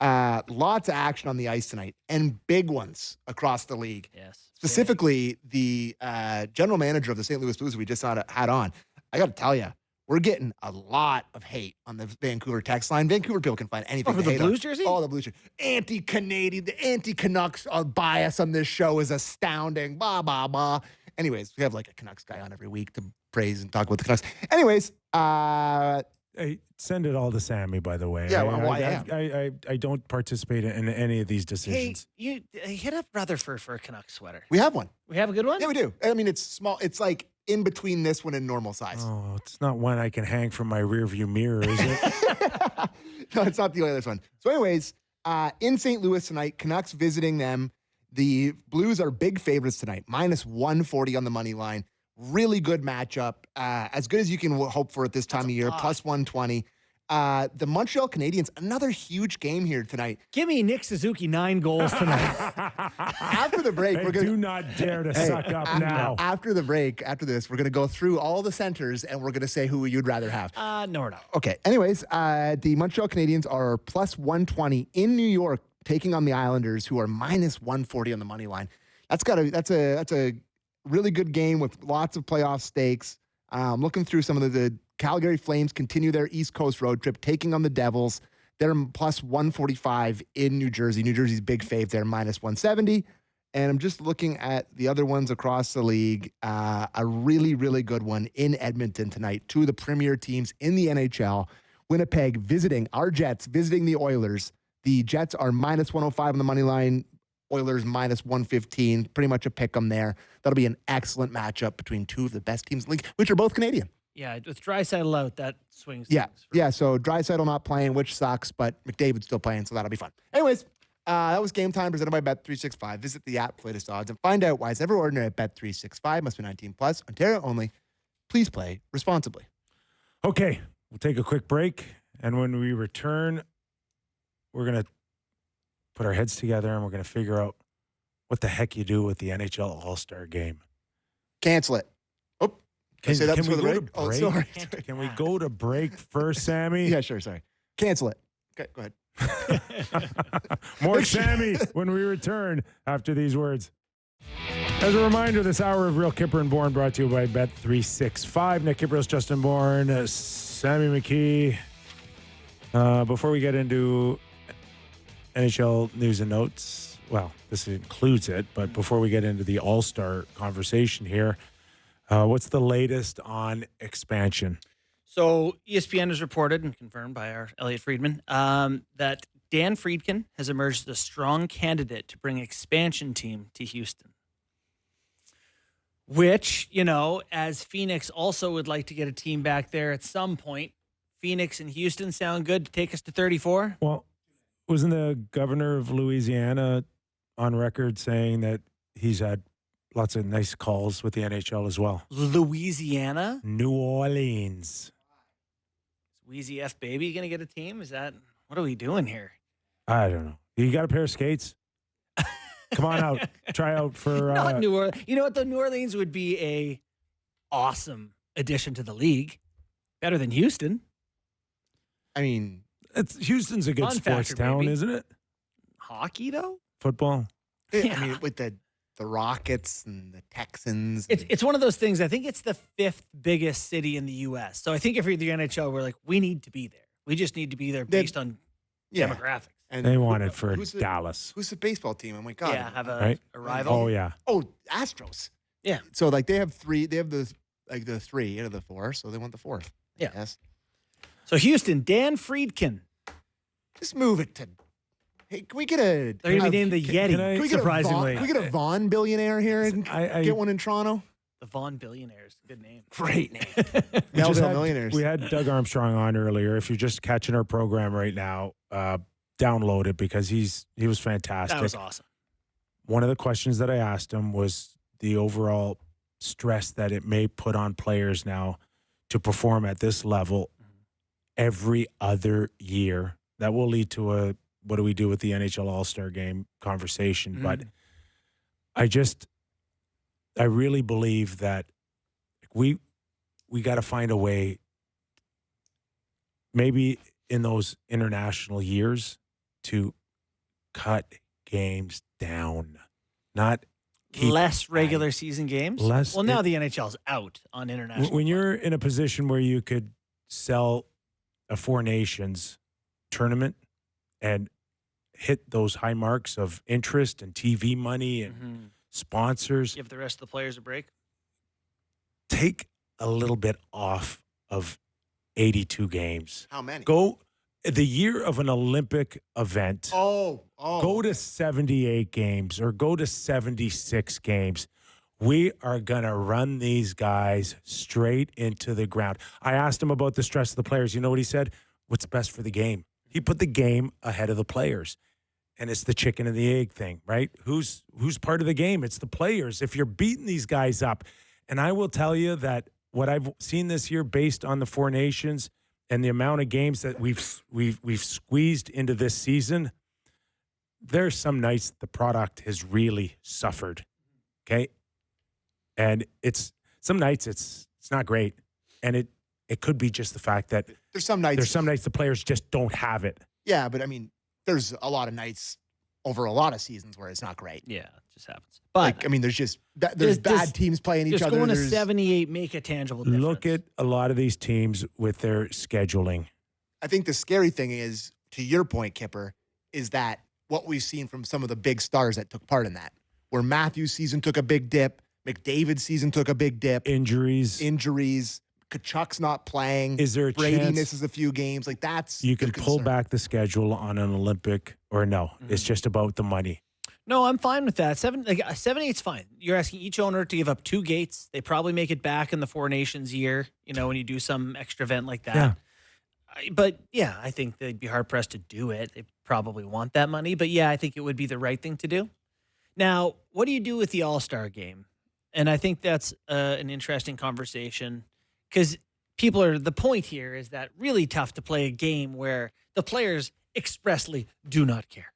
Lots of action on the ice tonight, and big ones across the league. Yes. Specifically, the general manager of the St. Louis Blues we just had on. I got to tell you, we're getting a lot of hate on the Vancouver text line. Vancouver people can find anything Oh, for to the hate Blues on. jersey? Oh, the Blues jersey. Anti-Canadian, the anti-Canucks bias on this show is astounding. Blah, blah, blah. Anyways, we have like a Canucks guy on every week to praise and talk about the Canucks. Anyways, Hey, send it all to Sammy, by the way. Yeah, well, I am. I don't participate in any of these Hey, decisions. you hit up Rutherford for a Canucks sweater. we have one. We have a good one? Yeah, we do. I mean, it's small. It's like in between this one and normal size. Oh, it's not one I can hang from my rearview mirror, is it? No, it's not the Oilers one. So, anyways, in St. Louis tonight, Canucks visiting them. The Blues are big favorites tonight, minus 140 on the money line. Really good matchup, as good as you can hope for at this time of year, plus 120. The Montreal Canadiens, another huge game here tonight. Give me Nick Suzuki 9 goals tonight. After the break, Hey, we're going do not dare to suck up now. After the break, after this, we're going to go through all the centers and we're going to say who you'd rather have. No, we're not. Okay. Anyways, the Montreal Canadiens are plus 120 in New York, taking on the Islanders, who are minus 140 on the money line. That's a really good game with lots of playoff stakes. Looking through some of the Calgary Flames continue their East Coast road trip, taking on the Devils. They're plus 145 in New Jersey. New Jersey's big fave there, minus 170. And I'm just looking at the other ones across the league. A really, really good one in Edmonton tonight. Two of the premier teams in the NHL. Winnipeg visiting our Jets, visiting the Oilers. The Jets are minus 105 on the money line. Oilers minus 115. Pretty much a pick 'em there. That'll be an excellent matchup between two of the best teams in the league, which are both Canadian. Yeah, with Draisaitl out, that swings. Yeah. things for- Yeah. So Draisaitl not playing, which sucks, but McDavid's still playing, so that'll be fun. Anyways, that was Game Time presented by Bet365. Visit the app, play the odds, and find out why it's ever ordinary at Bet365. Must be 19 plus. Ontario only. Please play responsibly. Okay, we'll take a quick break. And when we return, we're going to put our heads together and we're going to figure out what the heck you do with the NHL All-Star game. Cancel it. Oh, can I say that can we before the go break? to Oh, break? sorry. Can we go to break first, Sammy? Yeah, sure. Sorry. Cancel it. Okay, go ahead. More Sammy when we return after these words. As a reminder, this hour of Real Kyper and Bourne brought to you by Bet365. Nick Kypreos, Justin Bourne, Sammy McKee. Before we get into NHL news and notes, well, this includes it, but before we get into the All-Star conversation here, what's the latest on expansion? So ESPN has reported and confirmed by our Elliot Friedman that Dan Friedkin has emerged as a strong candidate to bring expansion team to Houston. Which, you know, as Phoenix also would like to get a team back there at some point. Phoenix and Houston sound good to take us to 34? Well, wasn't the governor of Louisiana on record saying that he's had lots of nice calls with the NHL as well? Louisiana? New Orleans. Is Wheezy F Baby going to get a team? Is that, what are we doing here? I don't know. You got a pair of skates? Come on out. Try out for... Not New Orleans. You know what, though? New Orleans would be a awesome addition to the league. Better than Houston. I mean, Houston's a good Fun sports factor, town, baby. isn't it? Hockey, though? Football. Yeah. I mean, with the Rockets and the Texans. It's one of those things. I think it's the 5th biggest city in the U.S. So I think if you're the NHL, we're like, we need to be there. We just need to be there based on demographics. And They want it for who's the- Dallas. Who's the baseball team? Oh my god! Yeah, have Right? a rival. Oh, yeah. Oh, Astros. Yeah. So like they have three. They have the 3 out of the 4. So they want the 4th. Yeah. Yes. So Houston, Dan Friedkin. Just move it to. Hey, can we get a? They're going to be named the Yeti, can I- surprisingly. Can we get a Vaughn billionaire here and I get one in Toronto? The Vaughn Billionaires. Good name. Great name. We just Melville had- Millionaires. We had Doug Armstrong on earlier. If you're just catching our program right now, download it because he was fantastic. That was awesome. One of the questions that I asked him was the overall stress that it may put on players now to perform at this level every other year. That will lead to a what do we do with the NHL All-Star Game conversation. But I really believe that we got to find a way, maybe in those international years, to cut games down, not keep Less regular season games. Less- Well, now the NHL's out on international. when you're in a position where you could sell a Four Nations tournament and hit those high marks of interest and TV money and sponsors, Give the rest of the players a break. take a little bit off of 82 games. How many? Go the year of an Olympic event. Oh. Go to 78 games or go to 76 games. We are going to run these guys straight into the ground. I asked him about the stress of the players. You know what he said? What's best for the game? He put the game ahead of the players. And it's the chicken and the egg thing, right? Who's part of the game? It's the players. If you're beating these guys up, and I will tell you that what I've seen this year based on the Four Nations and the amount of games that we've squeezed into this season, there's some nights the product has really suffered. Okay? And it's some nights it's not great. And it could be just the fact that There's some nights. the players just don't have it. Yeah, but I mean, there's a lot of nights over a lot of seasons where it's not great. Yeah, it just happens. But Like, I mean, there's just Does- there's bad teams playing each just other. going to There's- 78 make a tangible difference. Look at a lot of these teams with their scheduling. I think the scary thing is, to your point, Kyper, is that what we've seen from some of the big stars that took part in that, where Matthews' season took a big dip, McDavid's season took a big dip, Injuries. injuries, Kachuk's not playing, Is there a Brady chance misses a few games. Like that's you the can pull concern. back the schedule on an Olympic or no? It's just about the money. No, I'm fine with that. 7-8's fine. You're asking each owner to give up 2 gates. They probably make it back in the Four Nations year, when you do some extra event like that. Yeah. But yeah, I think they'd be hard pressed to do it. They probably want that money. But yeah, I think it would be the right thing to do. Now, what do you do with the All-Star game? And I think that's an interesting conversation because the point here is that really tough to play a game where the players expressly do not care.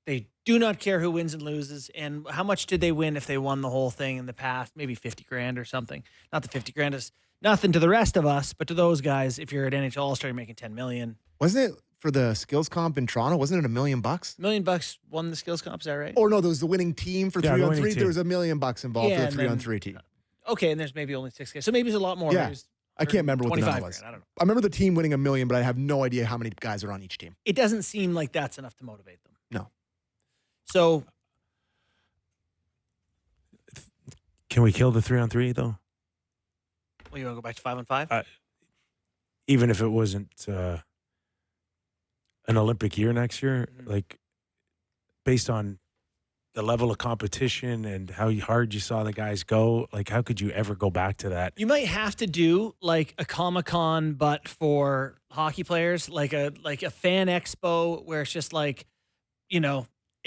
They do not care who wins and loses. And how much did they win if they won the whole thing in the past? Maybe 50 grand or something. Not that 50 grand is nothing to the rest of us, but to those guys, if you're at NHL All-Star, you're making 10 million. Wasn't it for the skills comp in Toronto? Wasn't it $1 million? $1 million won the skills comp, is that right? Or no, there was the winning team for Yeah, the 3-on-3. winning team. There was $1 million involved Yeah, for and the then- 3-on-3 team. Okay, and there's maybe only 6 guys. So maybe it's a lot more. Yeah. Maybe it's I can't remember what the 25 number was. grand, I don't know. I remember the team winning $1 million, but I have no idea how many guys are on each team. It doesn't seem like that's enough to motivate them. No. So Can we kill the 3-on-3 though? you want to go back to 5-on-5? Even if it wasn't an Olympic year next year, like based on the level of competition and how hard you saw the guys go, like how could you ever go back to that? You might have to do like a Comic-Con, but for hockey players, like a fan expo where it's just like,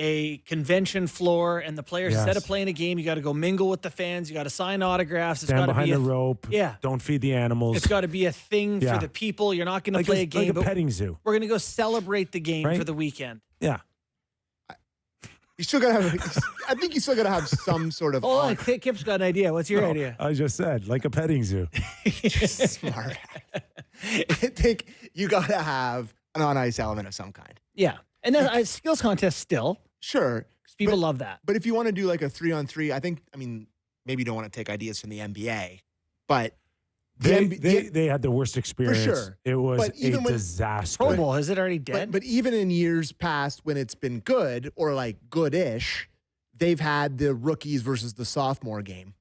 a convention floor and the players, instead of Yes. playing a game, you got to go mingle with the fans. You got to sign autographs. It's Stand got to behind be the rope. Yeah. Don't feed the animals. It's got to be a thing Yeah. for the people. You're not going to like play a game, like a but petting zoo. we're going to go celebrate the game Right? for the weekend. Yeah. You still gotta have. I think you still gotta have some sort of. Hold on, Kip's got an idea. What's your No, idea? I just said like a petting zoo. Smart. I think you gotta have an on-ice element of some kind. Yeah. And then a skills contest still. Sure, 'Cause people But- love that. but if you want to do like a 3-on-3, I mean, maybe you don't want to take ideas from the NBA, but They had the worst experience. sure. It was But even a when- disaster. Pro Bowl, is it already dead? But even in years past when it's been good or like good-ish, they've had the rookies versus the sophomore game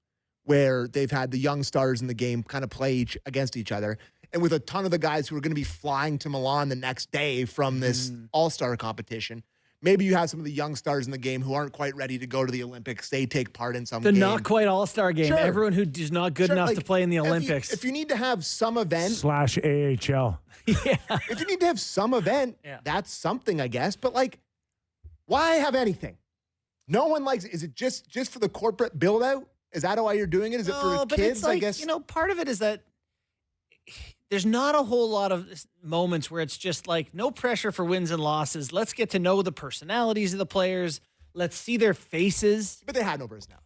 where they've had the young stars in the game kind of play against each other. And with a ton of the guys who are going to be flying to Milan the next day from this all-star competition, maybe you have some of the young stars in the game who aren't quite ready to go to the Olympics. They take part in some the game. not quite all-star game. Sure. Everyone who is not good Sure, enough like, to play in the Olympics. If you need to have some event, /AHL. if you need to have some event, Yeah. that's something, I guess. But like, why have anything? No one likes it. Is it just for the corporate build out? Is that why you're doing it? Is it for but kids? it's like, I guess. part of it is that there's not a whole lot of moments where it's just like no pressure for wins and losses. Let's get to know the personalities of the players. Let's see their faces. But they had no personality.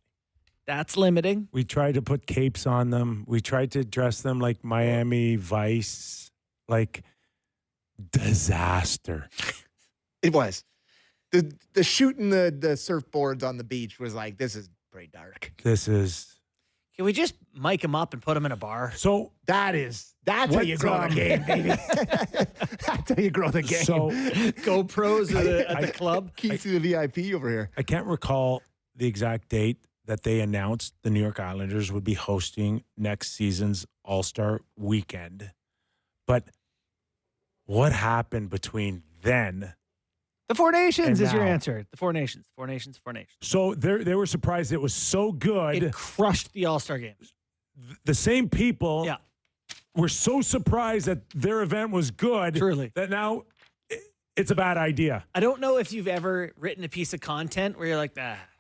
That's limiting. We tried to put capes on them. We tried to dress them like Miami Vice. Like, disaster. It was. The shooting the surfboards on the beach was like, this is pretty dark. This is... Can we just mic them up and put them in a bar? So, That's how you grow the game, baby. That's how you grow the game. so GoPros at the club. Keith to the VIP over here. I can't recall the exact date that they announced the New York Islanders would be hosting next season's All-Star Weekend. But what happened between then? The Four Nations And is your now. answer. The Four Nations. Four Nations. Four Nations. So they were surprised it was so good. It crushed the All-Star games. The same people Yeah. were so surprised that their event was good Truly. that now it's a bad idea. I don't know if you've ever written a piece of content where you're like,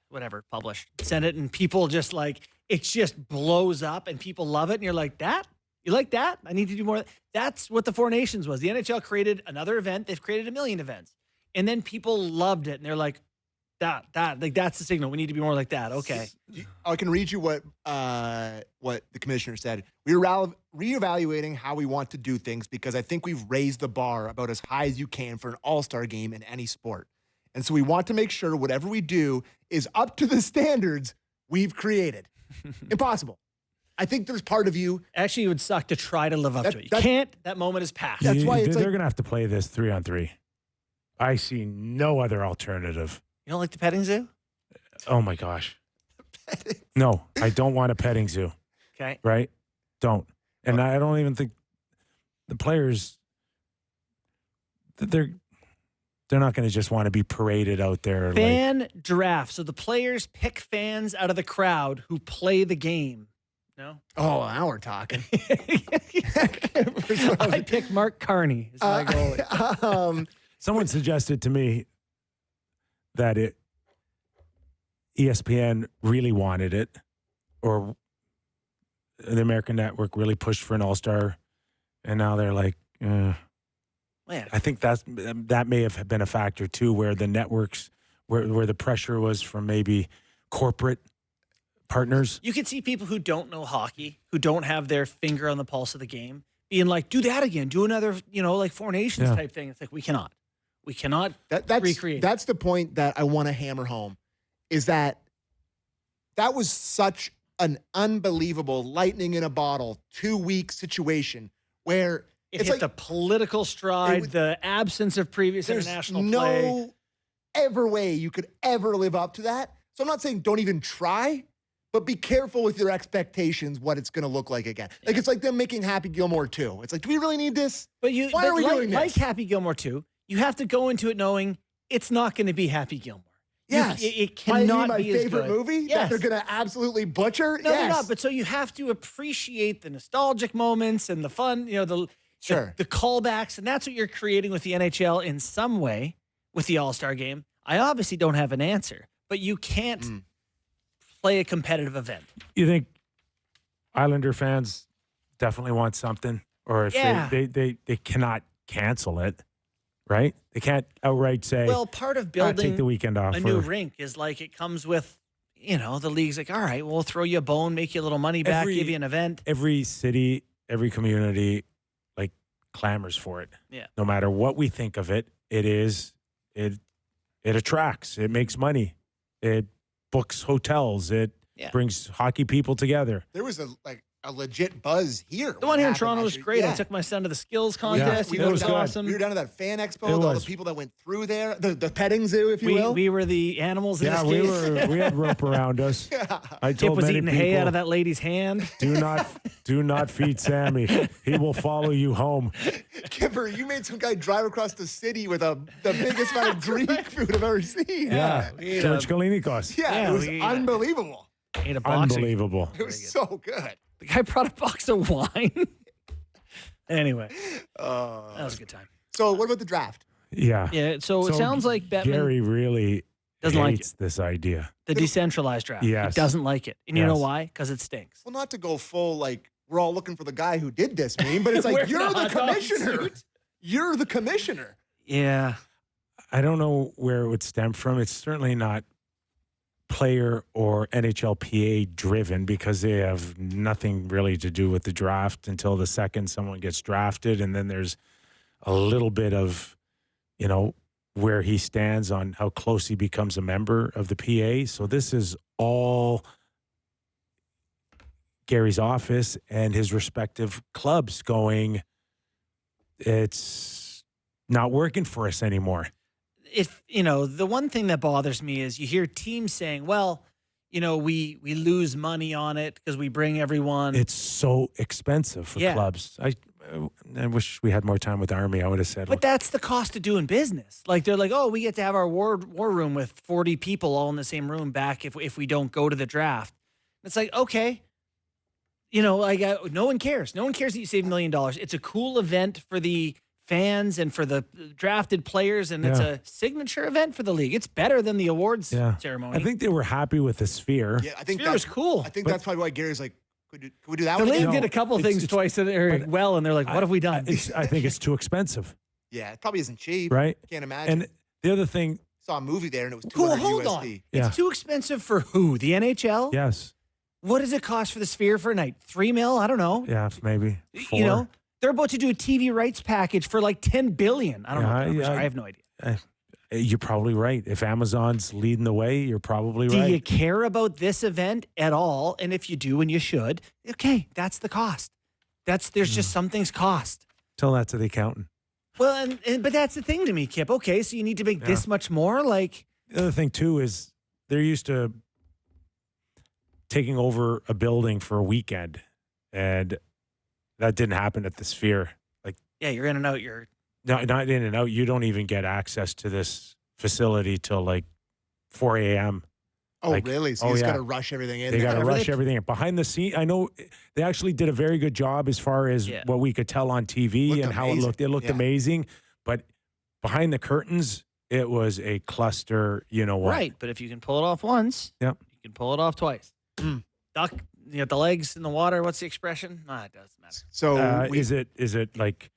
whatever, publish, send it, and people just like, it just blows up and people love it. And you're like, that? You like that? I need to do more. That's what the Four Nations was. The NHL created another event. They've created a million events. And then people loved it. And they're like, that's the signal. We need to be more like that. Okay. I can read you what the commissioner said. We're reevaluating how we want to do things because I think we've raised the bar about as high as you can for an all-star game in any sport. And so we want to make sure whatever we do is up to the standards we've created. Impossible. I think there's part of you. Actually, it would suck to try to live up to it. You can't. That moment is past. That's why it's they're like- going to have to play this 3-on-3. I see no other alternative. You don't like the petting zoo? Oh my gosh. No, I don't want a petting zoo. Okay. Right? Don't. And I don't even think the players, they're not going to just want to be paraded out there. Fan draft. So the players pick fans out of the crowd who play the game. No? Oh, now we're talking. I pick Mark Carney as my goalie. Someone suggested to me that ESPN really wanted it, or the American Network really pushed for an all-star, and now they're like, Man. I think that may have been a factor too, where the networks, where the pressure was from maybe corporate partners. You can see people who don't know hockey, who don't have their finger on the pulse of the game, being like, do that again, do another, like Four Nations Yeah. type thing. It's like, we cannot That's recreate. That's the point that I want to hammer home, is that was such an unbelievable lightning in a bottle 2-week situation where It it's hit like the political stride, was- the absence of previous there's international no play. ever way you could ever live up to that. So I'm not saying don't even try, but be careful with your expectations, what it's going to look like again. Like, it's like them making Happy Gilmore 2. It's like, do we really need this? Why are we doing this? Like Happy Gilmore 2, you have to go into it knowing it's not going to be Happy Gilmore. Yes. It cannot my be as favorite good. movie that Yes. they're going to absolutely butcher. No, yes. they're not. But so you have to appreciate the nostalgic moments and the fun, Sure. the callbacks, and that's what you're creating with the NHL in some way with the All-Star game. I obviously don't have an answer, but you can't play a competitive event. You think Islander fans definitely want something, or if Yeah. they cannot cancel it, right? They can't outright say, Well, part of take building the weekend off. a new or- rink is like it comes with, the league's like, all right, we'll throw you a bone, make you a little money back, Every- give you an event. Every city, every community, clamors for it. Yeah. No matter what we think of it, it attracts. It makes money. It books hotels. It Yeah. Brings hockey people together. There was a legit buzz here. The one here in Toronto was great. I took my son to the skills contest. We It was good. awesome. We were down to that fan expo. It All the was. people that went through there, the petting zoo, if you will. We were the animals in Yeah, this case. we had rope around us. I Kip told was many eating people, hay out of that lady's hand. do not feed Sammy. He will follow you home. Kyper, you made some guy drive across the city with the biggest amount of Greek food I've ever seen. Yeah, we ate George a- Kalinikos. Yeah, Yeah, it was we- unbelievable. Ate a box. Unbelievable. It was so good. The guy brought a box of wine. Anyway, that was a good time. So what about the draft? Yeah. Yeah, so it sounds like Bettman Gary really doesn't like hates this idea. the decentralized draft. Yes. He doesn't like it. And you know Yes. why? Because it stinks. Well, not to go full, like, we're all looking for the guy who did this meme, but it's like, Wearing you're a the hot dog commissioner. suit. You're the commissioner. Yeah. I don't know where it would stem from. It's certainly not player or NHLPA driven because they have nothing really to do with the draft until the second someone gets drafted. And then there's a little bit of, where he stands on how close he becomes a member of the PA. So this is all Gary's office and his respective clubs going, it's not working for us anymore. If the one thing that bothers me is you hear teams saying, well, we lose money on it because we bring everyone. It's so expensive for Yeah. clubs. I wish we had more time with the Army. I would have said, But that's the cost of doing business. Like they're like, oh, we get to have our war room with 40 people all in the same room back if we don't go to the draft. It's like, okay, no one cares. No one cares that you save $1 million. It's a cool event for the fans and for the drafted players, and it's a signature event for the league. It's better than the awards ceremony. I think they were happy with the Sphere. Yeah, I think Sphere was cool. I think that's probably why Gary's like, could we do that The one league again? did a couple it's- things it's- twice that are but well, and they're like, what have we done? I think it's too expensive, Yeah, it probably isn't cheap. right? Can't imagine. And the other thing, Saw a movie there and it was Cool, 200 hold USD. on. Yeah. It's too expensive for who? The NHL? yes, What does it cost for the Sphere for a night? $3 million? I don't know. yeah, maybe 4. They're about to do a TV rights package for like $10 billion. I don't know. Yeah, the numbers are. yeah. I have no idea. You're probably right. If Amazon's leading the way, you're probably Do you right. care about this event at all? And if you do, and you should, okay, that's the cost. There's just some things cost. Tell that to the accountant. Well, but that's the thing to me, Kip. Okay, so you need to make this much more. Like, The other thing too is they're used to taking over a building for a weekend, and that didn't happen at the Sphere. yeah, you're in and out. You're Not in and out. You don't even get access to this facility till like 4 a.m. Oh, Like, really? So oh, you just yeah. got to rush everything in. They got to whatever rush they- everything. Behind the scene, I know they actually did a very good job as far as Yeah. what we could tell on TV Looked and how amazing. it looked. It looked Yeah. amazing, but behind the curtains, it was a cluster. You know what? right. But if you can pull it off once, Yep. you can pull it off twice. Duck, you got the legs in the water. What's the expression? It doesn't matter. So Is it like?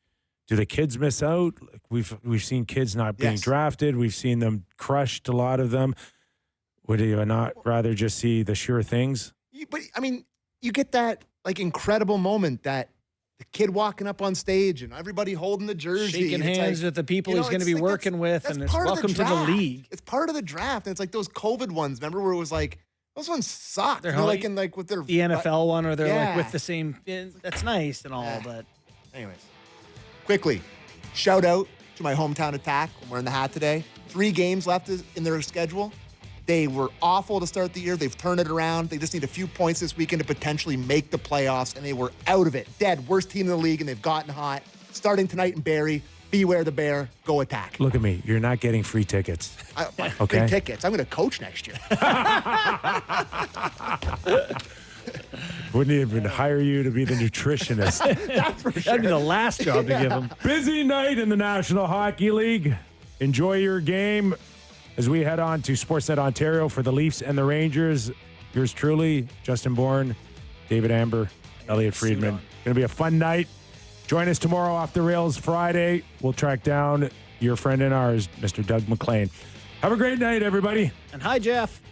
Do the kids miss out? Like we've seen kids not being Yes. drafted. We've seen them crushed. A lot of them. Would you not rather just see the sure things? But I mean, you get that like incredible moment that the kid walking up on stage and everybody holding the jersey, Shaking and it's hands like, with the people you know, he's going to it's be like working with, that's and it's part of welcome to the draft. league. It's part of the draft, and it's like those COVID ones. Remember where it was like those ones sucked. They're They're like home- in like with their The NFL one, or they're like Yeah. with the same. That's nice and all, Yeah. but Anyways, quickly, shout out to my hometown Attack. I'm wearing the hat today. 3 games left in their schedule. They were awful to start the year. They've turned it around. They just need a few points this weekend to potentially make the playoffs, and they were out of it. Dead. Worst team in the league, and they've gotten hot. Starting tonight in Barrie. Beware the bear. Go Attack. Look at me. You're not getting free tickets. Free Okay. tickets. I'm going to coach next year. Wouldn't even hire you to be the nutritionist. That's for sure. that'd be the last job to give him. Busy night in the National Hockey League. Enjoy your game as we head on to Sportsnet Ontario for the Leafs and the Rangers. Yours truly, Justin Bourne, David Amber, Elliot Friedman. Going to be a fun night. Join us tomorrow off the rails Friday. We'll track down your friend and ours, Mr. Doug McLean. Have a great night, everybody. And hi, Jeff.